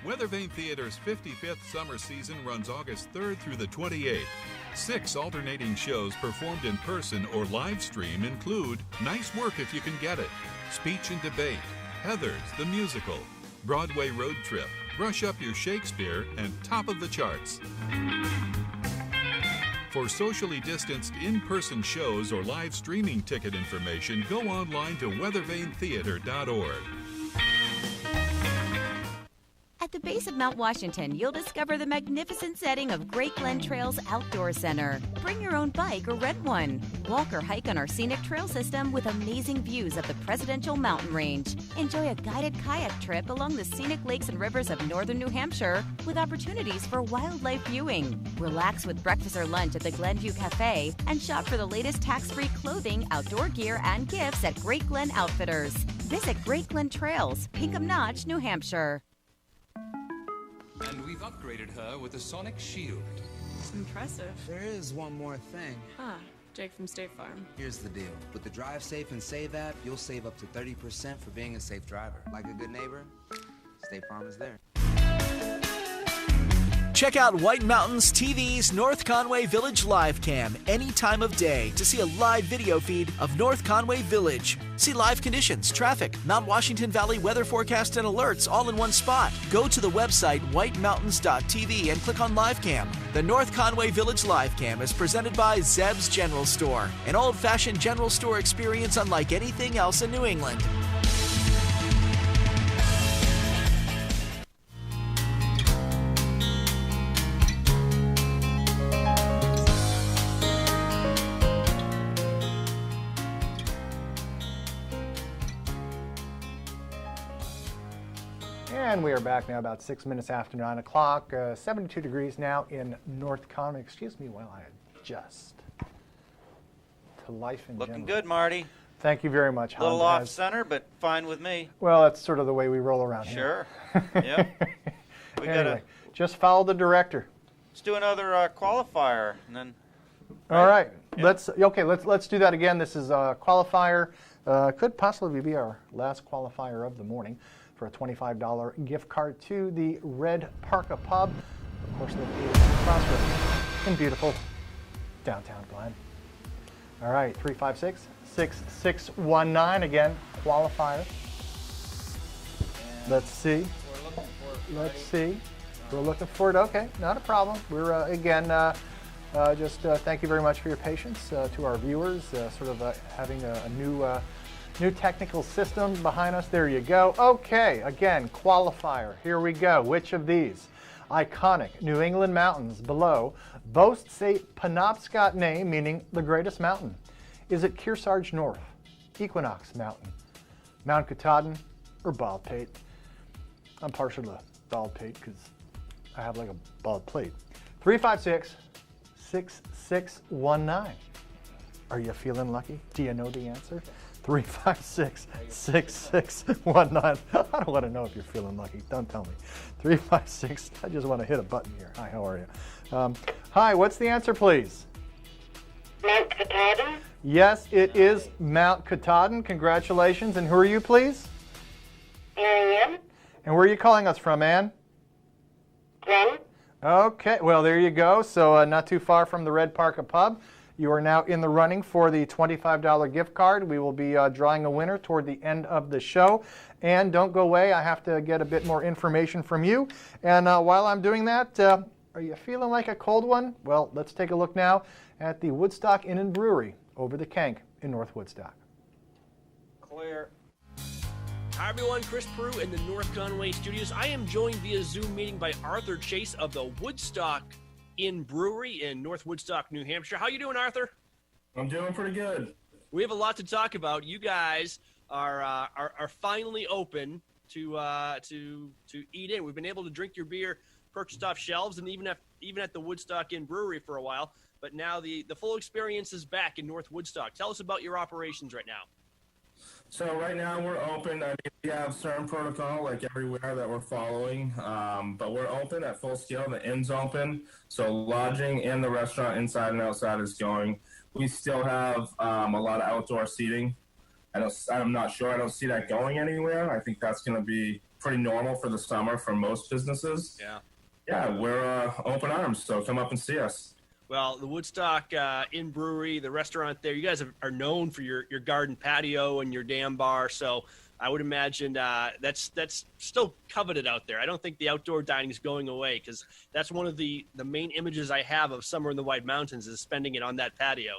Weathervane Theater's 55th summer season runs August 3rd through the 28th. 6 alternating shows performed in person or live stream include Nice Work If You Can Get It, Speech and Debate, Heathers the Musical, Broadway Road Trip, Brush Up Your Shakespeare, and Top of the Charts. For socially distanced in-person shows or live streaming ticket information, go online to weathervanetheater.org. At the base of Mount Washington, you'll discover the magnificent setting of Great Glen Trails Outdoor Center. Bring your own bike or rent one. Walk or hike on our scenic trail system with amazing views of the Presidential Mountain Range. Enjoy a guided kayak trip along the scenic lakes and rivers of northern New Hampshire with opportunities for wildlife viewing. Relax with breakfast or lunch at the Glenview Cafe and shop for the latest tax-free clothing, outdoor gear, and gifts at Great Glen Outfitters. Visit Great Glen Trails, Pinkham Notch, New Hampshire. And we've upgraded her with a sonic shield. Impressive. There is one more thing. Huh. Jake from State Farm. Here's the deal. With the Drive Safe and Save app, you'll save up to 30% for being a safe driver. Like a good neighbor, State Farm is there. Check out White Mountains TV's North Conway Village live cam any time of day to see a live video feed of North Conway Village. See live conditions, traffic, Mount Washington Valley weather forecast and alerts all in one spot. Go to the website whitemountains.tv and click on live cam. The North Conway Village live cam is presented by Zeb's General Store, an old-fashioned general store experience unlike anything else in New England. And we are back now about 6 minutes after 9 o'clock. 72 degrees now in North Conway. Excuse me while I adjust to life in Looking general. good, Marty. Thank you very much, A little Hans. off center, but fine with me. Well, that's sort of the way we roll around Sure. here. Yep. We Anyway, just follow the director. let's do another qualifier, and then. All right. Let's do that again. This is a qualifier. Could possibly be our last qualifier of the morning for a $25 gift card to the Red Parka Pub, of course, located in Crossroads in beautiful downtown Glen. All right, 356-6619 again, qualifier. Let's see. We're looking for it. Okay, not a problem. We're again. Just thank you very much for your patience to our viewers. Having a new technical system behind us. There you go. Okay, again, qualifier. Here we go. Which of these iconic New England mountains below boasts a Penobscot name, meaning the greatest mountain? Is it Kearsarge North, Equinox Mountain, Mount Katahdin, or Baldpate? I'm partial to Baldpate because I have like a bald plate. 356-6619. Are you feeling lucky? Do you know the answer? 356-6619. I don't want to know if you're feeling lucky. Don't tell me. 356. I just want to hit a button here. Hi, how are you? Hi, what's the answer, please? Mount Katahdin? Yes, it is Mount Katahdin. Congratulations. And who are you, please? Marianne? And where are you calling us from, Ann? Glen? Okay, well, there you go. So not too far from the Red Parka Pub. You are now in the running for the $25 gift card. We will be drawing a winner toward the end of the show. And don't go away. I have to get a bit more information from you. And while I'm doing that, are you feeling like a cold one? Well, let's take a look now at the Woodstock Inn and Brewery over the Kank in North Woodstock. Clear. Hi everyone, Chris Peru in the North Conway studios. I am joined via Zoom meeting by Arthur Chase of the Woodstock Inn Brewery in North Woodstock, New Hampshire. How you doing, Arthur? I'm doing pretty good. We have a lot to talk about. You guys are finally open to eat in. We've been able to drink your beer purchased off shelves and even at the Woodstock Inn Brewery for a while. But now the full experience is back in North Woodstock. Tell us about your operations right now. So right now we're open. I mean, we have certain protocol like everywhere that we're following, but we're open at full scale. The inn's open, so lodging and the restaurant inside and outside is going. We still have a lot of outdoor seating. I'm not sure. I don't see that going anywhere. I think that's going to be pretty normal for the summer for most businesses. Yeah, we're open arms, so come up and see us. Well, the Woodstock Inn Brewery, the restaurant there, you guys are known for your garden patio and your dam bar. So I would imagine that's still coveted out there. I don't think the outdoor dining is going away because that's one of the main images I have of summer in the White Mountains is spending it on that patio.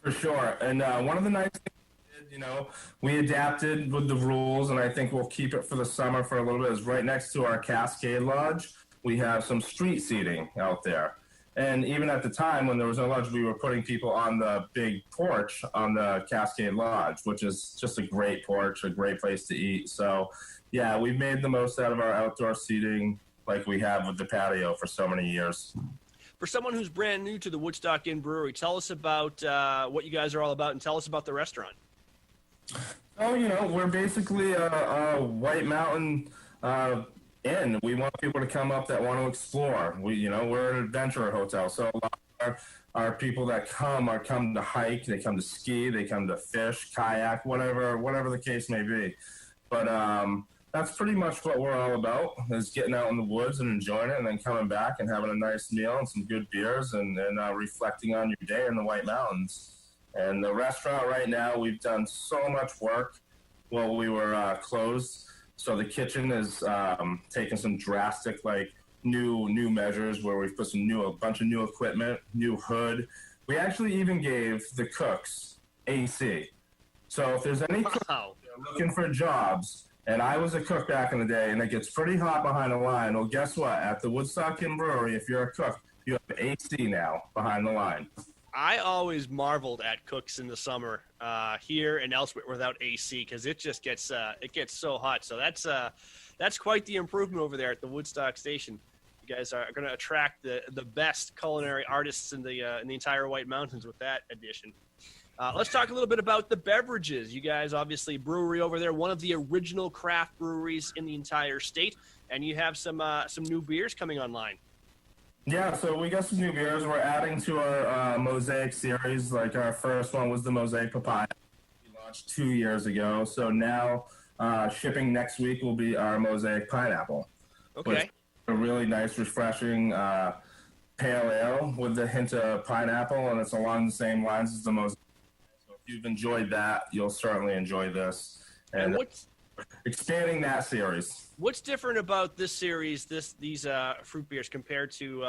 For sure. And one of the nice things we did, we adapted with the rules, and I think we'll keep it for the summer for a little bit, is right next to our Cascade Lodge, we have some street seating out there. And even at the time when there was no lodge, we were putting people on the big porch on the Cascade Lodge, which is just a great porch, a great place to eat. So, yeah, we've made the most out of our outdoor seating like we have with the patio for so many years. For someone who's brand new to the Woodstock Inn Brewery, tell us about what you guys are all about and tell us about the restaurant. Oh, we're basically a White Mountain inn. We want people to come up that want to explore. We're an adventure hotel, so a lot of our people that come to hike, they come to ski, they come to fish, kayak, whatever the case may be. But that's pretty much what we're all about, is getting out in the woods and enjoying it, and then coming back and having a nice meal and some good beers and reflecting on your day in the White Mountains. And the restaurant right now, we've done so much work while we were closed. So the kitchen is taking some drastic, new measures where we've put a bunch of new equipment, new hood. We actually even gave the cooks AC. So if there's any cooks looking for jobs, and I was a cook back in the day, and it gets pretty hot behind the line, well, guess what? At the Woodstock Inn Brewery, if you're a cook, you have AC now behind the line. I always marveled at cooks in the summer here and elsewhere without AC because it just gets so hot. So that's quite the improvement over there at the Woodstock Station. You guys are going to attract the best culinary artists in the entire White Mountains with that addition. Let's talk a little bit about the beverages. You guys, obviously, brewery over there, one of the original craft breweries in the entire state, and you have some new beers coming online. Yeah, so we got some new beers. We're adding to our Mosaic series. Like our first one was the Mosaic Papaya. We launched 2 years ago. So now shipping next week will be our Mosaic Pineapple. Okay. A really nice, refreshing pale ale with a hint of pineapple, and it's along the same lines as the Mosaic. So if you've enjoyed that, you'll certainly enjoy this. And what's expanding that series. What's different about this series, these fruit beers compared to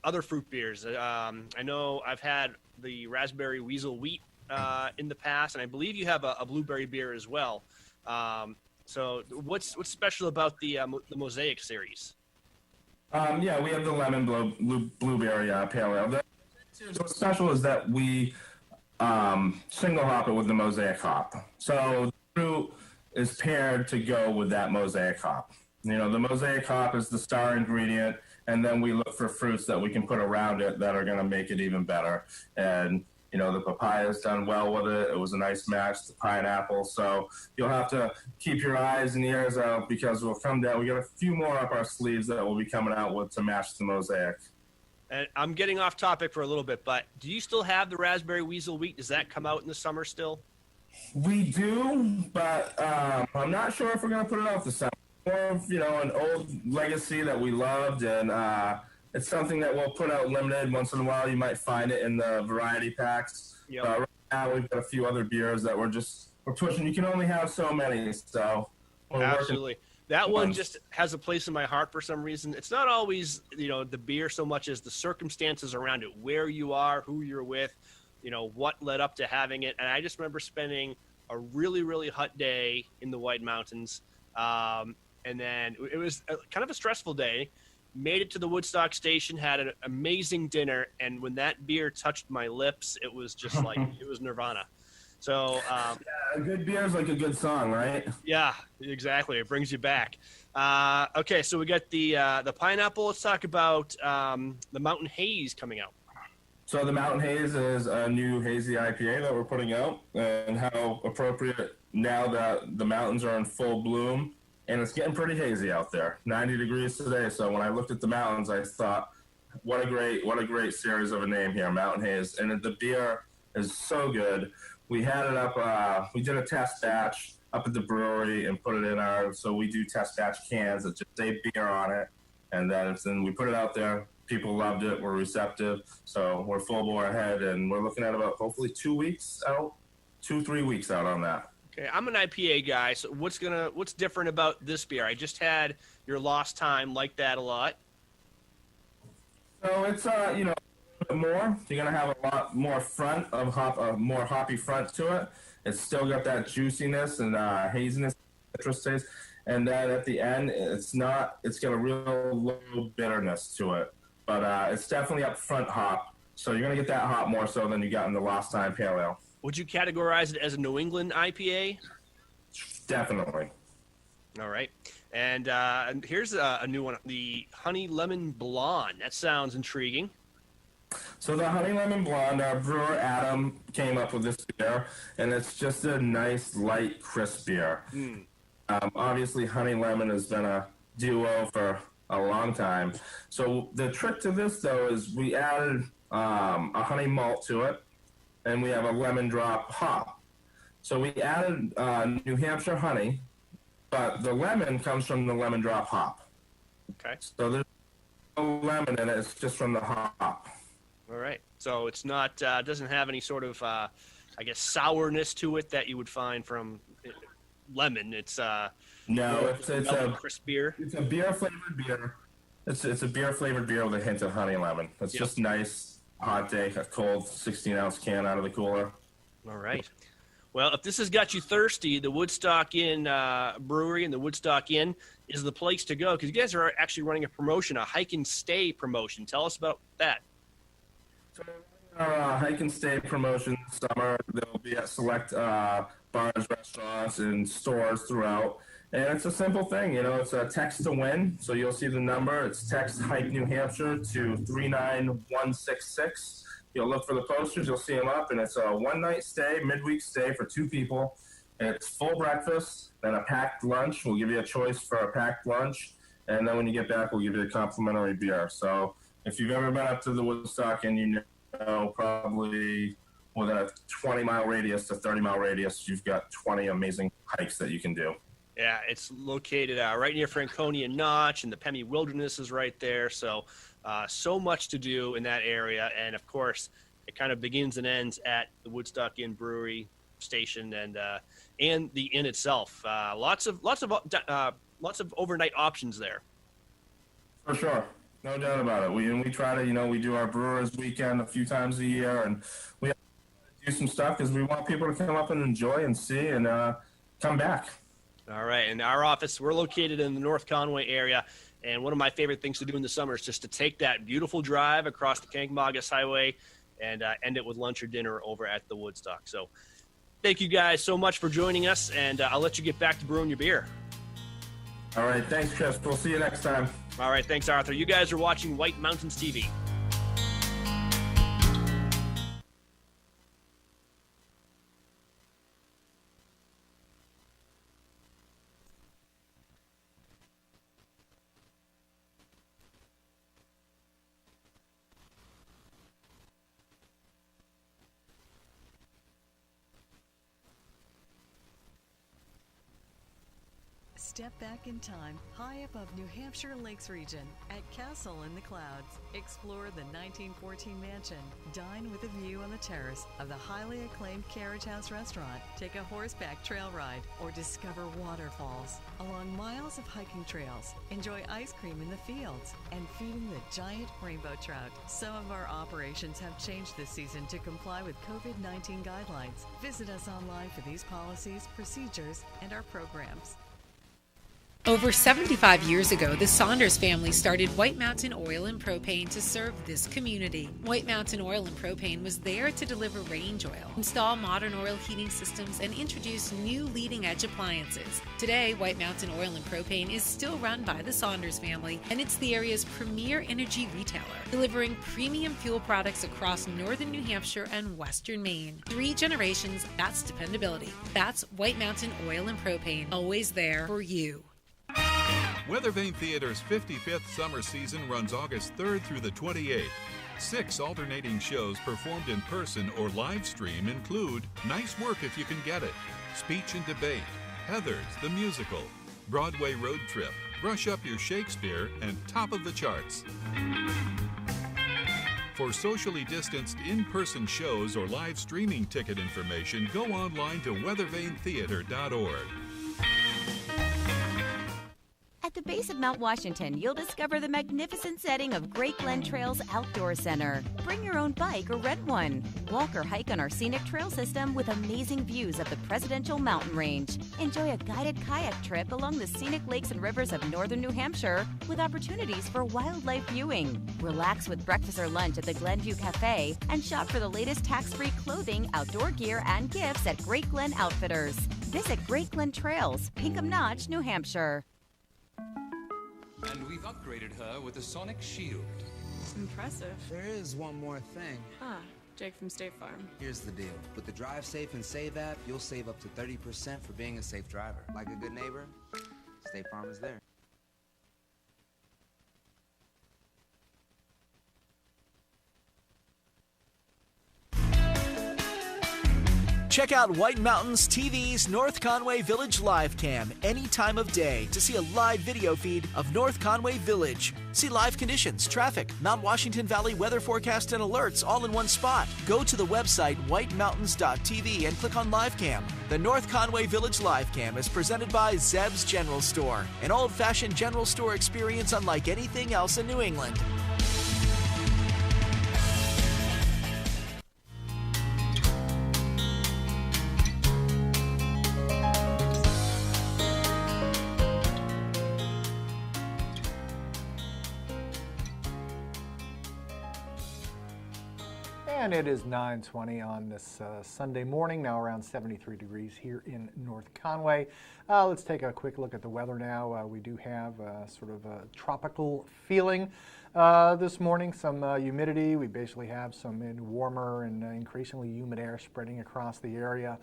other fruit beers? I know I've had the Raspberry Weasel Wheat in the past, and I believe you have a blueberry beer as well. So what's special about the Mosaic series? Yeah, we have the lemon blueberry pale ale. What's special is that we single hop it with the Mosaic hop. So the fruit is paired to go with that Mosaic hop. The Mosaic hop is the star ingredient, and then we look for fruits that we can put around it that are going to make it even better. And, the papaya's done well with it. It was a nice match, the pineapple. So you'll have to keep your eyes and ears out because we'll come down. We got a few more up our sleeves that we'll be coming out with to match the Mosaic. And I'm getting off topic for a little bit, but do you still have the Raspberry Weasel Wheat? Does that come out in the summer still? We do, but I'm not sure if we're going to put it out this summer. More of, an old legacy that we loved, and it's something that we'll put out limited once in a while. You might find it in the variety packs. Yep. Right now we've got a few other beers that we're pushing. You can only have so many, so we're Absolutely. That one just has a place in my heart for some reason. It's not always, the beer so much as the circumstances around it, where you are, who you're with, what led up to having it. And I just remember spending a really, really hot day in the White Mountains. And then it was kind of a stressful day. Made it to the Woodstock station, had an amazing dinner. And when that beer touched my lips, it was just like, it was nirvana. So a good beer is like a good song, right? Yeah, exactly. It brings you back. Okay, so we got the pineapple. Let's talk about the Mountain Haze coming out. So the Mountain Haze is a new hazy IPA that we're putting out, and how appropriate now that the mountains are in full bloom, and it's getting pretty hazy out there. 90 degrees today. So when I looked at the mountains, I thought, what a great series of a name here, Mountain Haze, and the beer is so good. We had it up. We did a test batch up at the brewery and put it in so we do test batch cans that just say beer on it, and then we put it out there. People loved it. We're receptive, so we're full bore ahead, and we're looking at about hopefully 2 weeks out, 2-3 weeks out on that. Okay, I'm an IPA guy, so what's different about this beer? I just had your Lost Time, like that a lot. So it's more. You're gonna have a lot more front of more hoppy front to it. It's still got that juiciness and haziness, citrus taste, and then at the end, it's got a real low bitterness to it. But it's definitely up front hop, so you're gonna get that hop more so than you got in the Lost Time Pale Ale. Would you categorize it as a New England IPA? Definitely. All right, and here's a new one, the Honey Lemon Blonde. That sounds intriguing. So the Honey Lemon Blonde, our brewer Adam came up with this beer, and it's just a nice, light, crisp beer. Obviously, Honey Lemon has been a duo for a long time. So the trick to this, though, is we added a honey malt to it, and we have a lemon drop hop. So we added New Hampshire honey, but the lemon comes from the lemon drop hop. Okay. So there's no lemon in it, it's just from the hop. All right. So it's not doesn't have any sort of sourness to it that you would find from lemon. It's no, it's a crisp beer. It's a beer flavored beer. It's a beer flavored beer with a hint of honey lemon. It's just nice, hot day, a cold 16-ounce can out of the cooler. All right. Well, if this has got you thirsty, the Woodstock Inn Brewery and the Woodstock Inn is the place to go, because you guys are actually running a promotion, a hike and stay promotion. Tell us about that. So our hike and stay promotion this summer, they'll be at select bars, restaurants, and stores throughout. And it's a simple thing, it's a text to win. So you'll see the number. It's text Hike New Hampshire to 39166. You'll look for the posters. You'll see them up. And it's a one-night stay, midweek stay for 2 people. It's full breakfast, then a packed lunch. We'll give you a choice for a packed lunch. And then when you get back, we'll give you a complimentary beer. So if you've ever been up to the Woodstock and you know probably within a 20-mile radius to 30-mile radius, you've got 20 amazing hikes that you can do. Yeah, it's located right near Franconia Notch, and the Pemmy Wilderness is right there. So much to do in that area. And, of course, it kind of begins and ends at the Woodstock Inn Brewery station and the inn itself. Lots of overnight options there. For sure. No doubt about it. We try to, we do our Brewers Weekend a few times a year, and we do some stuff because we want people to come up and enjoy and see and come back. All right. And our office, we're located in the North Conway area, and one of my favorite things to do in the summer is just to take that beautiful drive across the Kankamagas Highway and end it with lunch or dinner over at the Woodstock. So thank you guys so much for joining us, and I'll let you get back to brewing your beer. All right. Thanks, Chris. We'll see you next time. All right. Thanks, Arthur. You guys are watching White Mountains TV. Step back in time, high above New Hampshire Lakes region at Castle in the Clouds. Explore the 1914 mansion. Dine with a view on the terrace of the highly acclaimed Carriage House restaurant. Take a horseback trail ride or discover waterfalls. Along miles of hiking trails, enjoy ice cream in the fields and feeding the giant rainbow trout. Some of our operations have changed this season to comply with COVID-19 guidelines. Visit us online for these policies, procedures, and our programs. Over 75 years ago, the Saunders family started White Mountain Oil and Propane to serve this community. White Mountain Oil and Propane was there to deliver range oil, install modern oil heating systems, and introduce new leading-edge appliances. Today, White Mountain Oil and Propane is still run by the Saunders family, and it's the area's premier energy retailer, delivering premium fuel products across northern New Hampshire and western Maine. 3 generations, that's dependability. That's White Mountain Oil and Propane, always there for you. Weathervane Theater's 55th summer season runs August 3rd through the 28th. 6 alternating shows performed in person or live stream include Nice Work If You Can Get It, Speech and Debate, Heathers the Musical, Broadway Road Trip, Brush Up Your Shakespeare, and Top of the Charts. For socially distanced in-person shows or live streaming ticket information, go online to weathervanetheater.org. At the base of Mount Washington, you'll discover the magnificent setting of Great Glen Trails Outdoor Center. Bring your own bike or rent one. Walk or hike on our scenic trail system with amazing views of the Presidential Mountain Range. Enjoy a guided kayak trip along the scenic lakes and rivers of northern New Hampshire with opportunities for wildlife viewing. Relax with breakfast or lunch at the Glenview Cafe and shop for the latest tax-free clothing, outdoor gear, and gifts at Great Glen Outfitters. Visit Great Glen Trails, Pinkham Notch, New Hampshire. And we've upgraded her with a sonic shield. Impressive. There is one more thing. Ah, Jake from State Farm. Here's the deal. With the Drive Safe and Save app, you'll save up to 30% for being a safe driver. Like a good neighbor, State Farm is there. Check out White Mountains TV's North Conway Village live cam any time of day to see a live video feed of North Conway Village. See live conditions, traffic, Mount Washington Valley weather forecast and alerts all in one spot. Go to the website whitemountains.tv and click on live cam. The North Conway Village live cam is presented by Zeb's General Store, an old-fashioned general store experience unlike anything else in New England. And it is 9:20 on this Sunday morning, now around 73 degrees here in North Conway. Let's take a quick look at the weather now. We do have sort of a tropical feeling this morning, some humidity. We basically have some warmer and increasingly humid air spreading across the area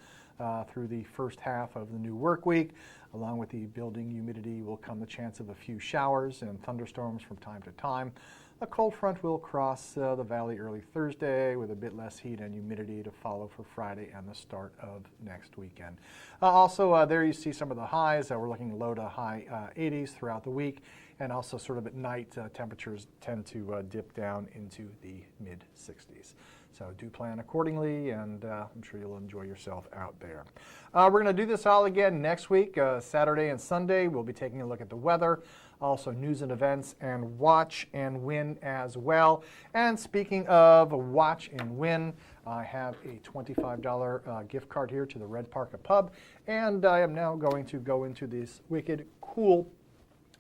through the first half of the new work week. Along with the building humidity will come the chance of a few showers and thunderstorms from time to time. A cold front will cross the valley early Thursday with a bit less heat and humidity to follow for Friday and the start of next weekend. Also, there you see some of the highs. We're looking low to high 80s throughout the week. And also sort of at night, temperatures tend to dip down into the mid-60s. So do plan accordingly, and I'm sure you'll enjoy yourself out there. We're going to do this all again next week, Saturday and Sunday. We'll be taking a look at the weather, also news and events, and watch and win as well. And speaking of watch and win, I have a $25 gift card here to the Red Parka Pub, and I am now going to go into this wicked cool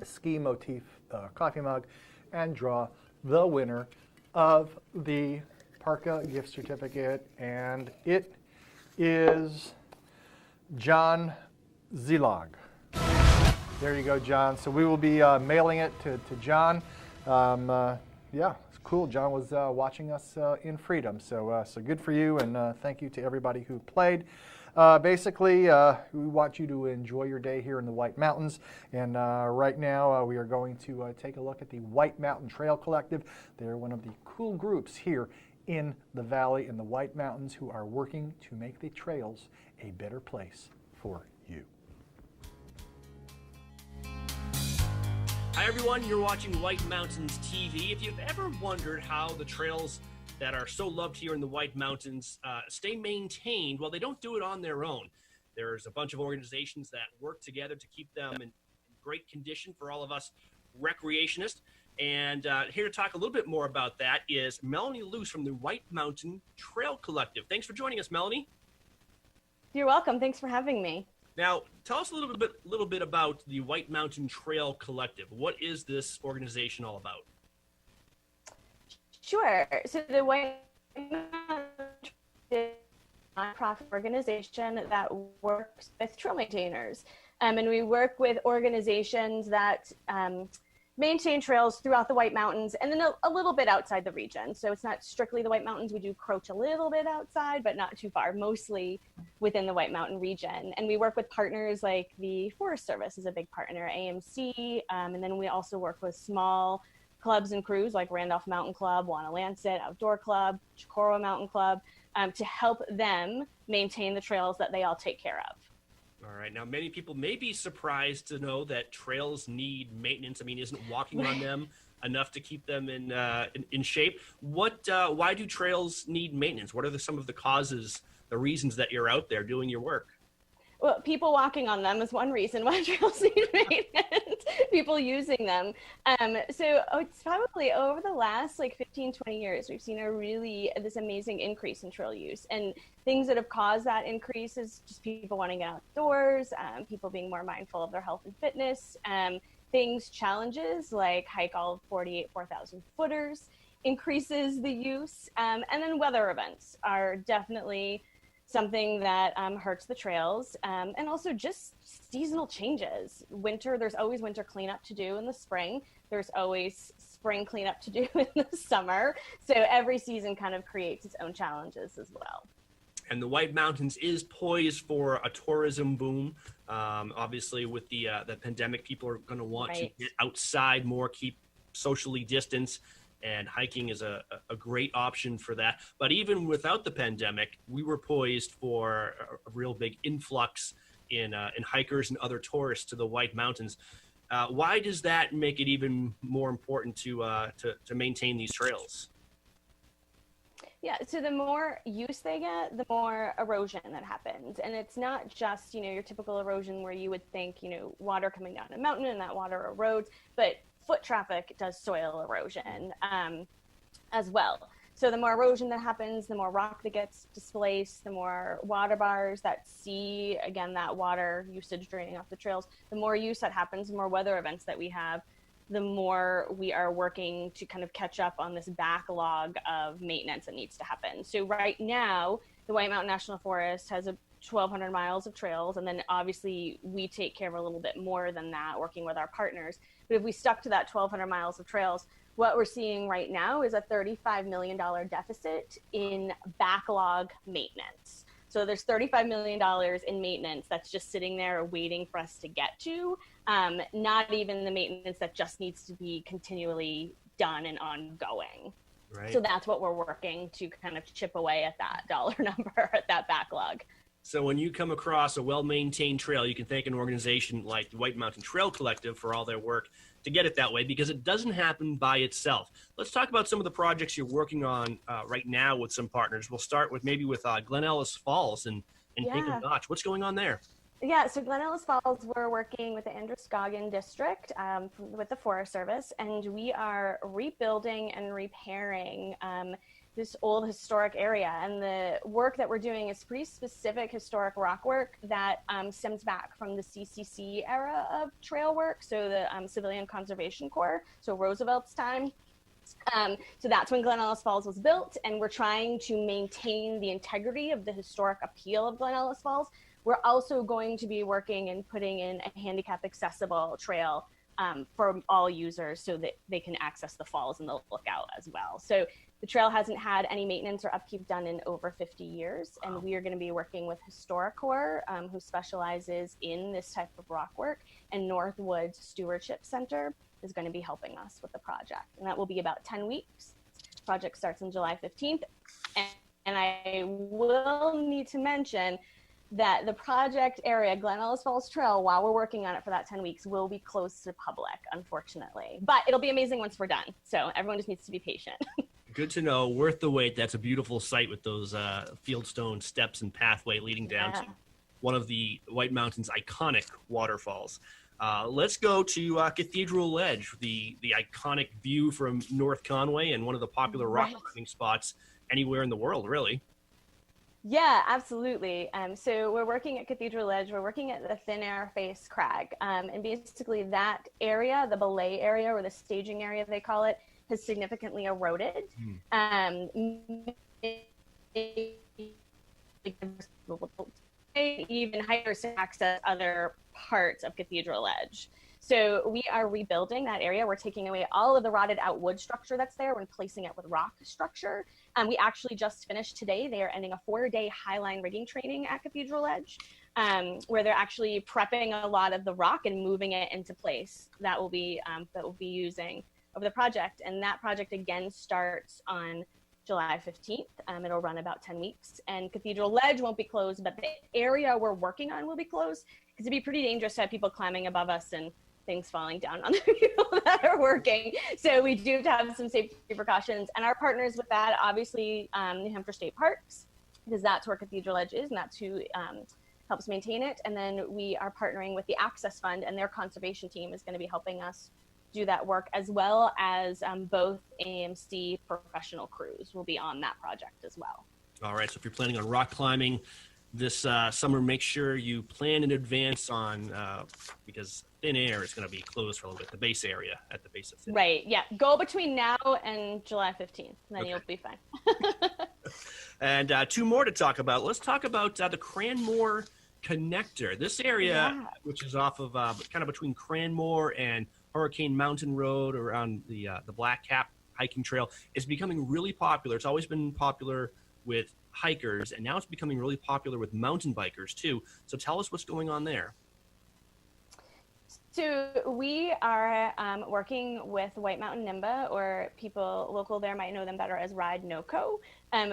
ski motif coffee mug and draw the winner of the Parka gift certificate, and it is John Zilog. There you go, John. So we will be mailing it to John. Yeah, it's cool. John was watching us in Freedom, so good for you, and thank you to everybody who played. Basically, we want you to enjoy your day here in the White Mountains, and right now we are going to take a look at the White Mountain Trail Collective. They're one of the cool groups here in the valley in the White Mountains who are working to make the trails a better place for you. Hi everyone, you're watching White Mountains TV. If you've ever wondered how the trails that are so loved here in the White Mountains stay maintained, well, they don't do it on their own. There's a bunch of organizations that work together to keep them in great condition for all of us recreationists. And here to talk a little bit more about that is Melanie Luce from the White Mountain Trail Collective. Thanks for joining us, Melanie. You're welcome. Thanks for having me. Now, tell us a little bit about the White Mountain Trail Collective. What is this organization all about? Sure. So the White Mountain is a nonprofit organization that works with trail maintainers. And we work with organizations that maintain trails throughout the White Mountains and then a little bit outside the region. So it's not strictly the White Mountains. We do crouch a little bit outside, but not too far, mostly within the White Mountain region. And we work with partners like the Forest Service is a big partner, AMC, and then we also work with small clubs and crews like Randolph Mountain Club, Wanalancet Outdoor Club, Chicoro Mountain Club, to help them maintain the trails that they all take care of. All right. Now, many people may be surprised to know that trails need maintenance. I mean, isn't walking on them enough to keep them in shape? Why do trails need maintenance? What are some of the causes, the reasons that you're out there doing your work? Well, people walking on them is one reason why trails need maintenance, people using them. So it's probably over the last 15, 20 years, we've seen this amazing increase in trail use. And things that have caused that increase is just people wanting to get outdoors, people being more mindful of their health and fitness, challenges like hike all 4,000 footers increases the use. And then weather events are definitely something that hurts the trails, and also just seasonal changes. Winter, there's always winter cleanup to do in the spring. There's always spring cleanup to do in the summer. So every season kind of creates its own challenges as well. And the White Mountains is poised for a tourism boom. Obviously, with the pandemic, people are going to want to get outside more, keep socially distanced. And hiking is a great option for that. But even without the pandemic, we were poised for a real big influx in hikers and other tourists to the White Mountains. Why does that make it even more important to maintain these trails? Yeah, so the more use they get, the more erosion that happens. And it's not just, your typical erosion where you would think, water coming down a mountain and that water erodes, but foot traffic does soil erosion as well. So the more erosion that happens, the more rock that gets displaced, the more water bars that see, again, that water usage draining off the trails, the more use that happens, the more weather events that we have, the more we are working to kind of catch up on this backlog of maintenance that needs to happen. So right now, the White Mountain National Forest has 1,200 miles of trails, and then obviously we take care of a little bit more than that, working with our partners. But if we stuck to that 1,200 miles of trails, what we're seeing right now is a $35 million deficit in backlog maintenance. So there's $35 million in maintenance that's just sitting there waiting for us to get to, not even the maintenance that just needs to be continually done and ongoing. Right. So that's what we're working to kind of chip away at that dollar number, at that backlog. So when you come across a well-maintained trail, you can thank an organization like the White Mountain Trail Collective for all their work to get it that way, because it doesn't happen by itself. Let's talk about some of the projects you're working on right now with some partners. We'll start with Glen Ellis Falls and Pink and Notch. What's going on there? Yeah, so Glen Ellis Falls, we're working with the Androscoggin District with the Forest Service, and we are rebuilding and repairing this old historic area. And the work that we're doing is pretty specific historic rock work that stems back from the CCC era of trail work, so the Civilian Conservation Corps, so Roosevelt's time. So that's when Glen Ellis Falls was built, and we're trying to maintain the integrity of the historic appeal of Glen Ellis Falls. We're also going to be working and putting in a handicap accessible trail for all users so that they can access the falls and the lookout as well. So the trail hasn't had any maintenance or upkeep done in over 50 years. And we are going to be working with HistoriCorps, who specializes in this type of rock work, and Northwoods Stewardship Center is going to be helping us with the project. And that will be about 10 weeks. The project starts on July 15th. And I will need to mention that the project area, Glen Ellis Falls Trail, while we're working on it for that 10 weeks, will be closed to public, unfortunately. But it'll be amazing once we're done. So everyone just needs to be patient. Good to know. Worth the wait. That's a beautiful site with those fieldstone steps and pathway leading down to one of the White Mountains' iconic waterfalls. Let's go to Cathedral Ledge, the iconic view from North Conway and one of the popular rock climbing spots anywhere in the world, really. Yeah, absolutely. So we're working at Cathedral Ledge. We're working at the Thin Air Face Crag. And basically that area, the belay area or the staging area they call it, has significantly eroded. Even hikers to access other parts of Cathedral Ledge. So we are rebuilding that area. We're taking away all of the rotted out wood structure that's there and replacing it with rock structure. We actually just finished today. They are ending a 4-day highline rigging training at Cathedral Ledge, where they're actually prepping a lot of the rock and moving it into place that we'll be using over the project. And that project again starts on July 15th. It'll run about 10 weeks. And Cathedral Ledge won't be closed, but the area we're working on will be closed because it'd be pretty dangerous to have people climbing above us and things falling down on the people that are working. So we do have to have some safety precautions. And our partners with that, obviously, New Hampshire State Parks, because that's where Cathedral Ledge is, and that's who helps maintain it. And then we are partnering with the Access Fund, and their conservation team is going to be helping us do that work, as well as both AMC professional crews will be on that project as well. All right, so if you're planning on rock climbing this summer, make sure you plan in advance on, because Thin Air is going to be closed for a little bit, the base area at the base of Thin Air. Right, yeah. Go between now and July 15th, and then you'll be fine. And two more to talk about. Let's talk about the Cranmore Connector. This area, which is off of kind of between Cranmore and Hurricane Mountain Road around the Black Cap hiking trail, is becoming really popular. It's always been popular with hikers, and now it's becoming really popular with mountain bikers too. So tell us what's going on there. So we are working with White Mountain NIMBA, or people local there might know them better as Ride NoCo.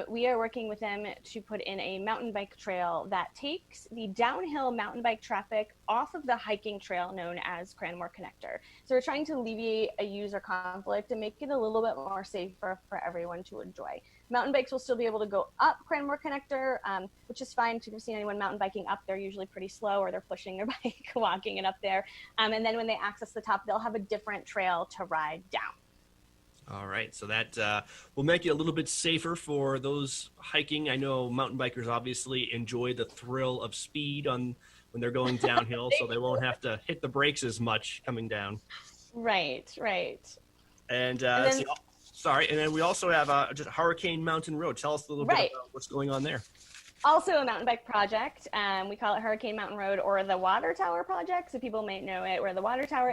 We are working with them to put in a mountain bike trail that takes the downhill mountain bike traffic off of the hiking trail known as Cranmore Connector. So we're trying to alleviate a user conflict and make it a little bit more safer for everyone to enjoy. Mountain bikes will still be able to go up Cranmore Connector, which is fine. If you've seen anyone mountain biking up, they're usually pretty slow, or they're pushing their bike, walking it up there. And then when they access the top, they'll have a different trail to ride down. All right, so that will make it a little bit safer for those hiking. I know mountain bikers obviously enjoy the thrill of speed when they're going downhill, so they won't have to hit the brakes as much coming down. Right. And then, and then we also have just Hurricane Mountain Road. Tell us a little bit about what's going on there. Also a mountain bike project. We call it Hurricane Mountain Road, or the Water Tower Project, so people might know it. We're the Water Tower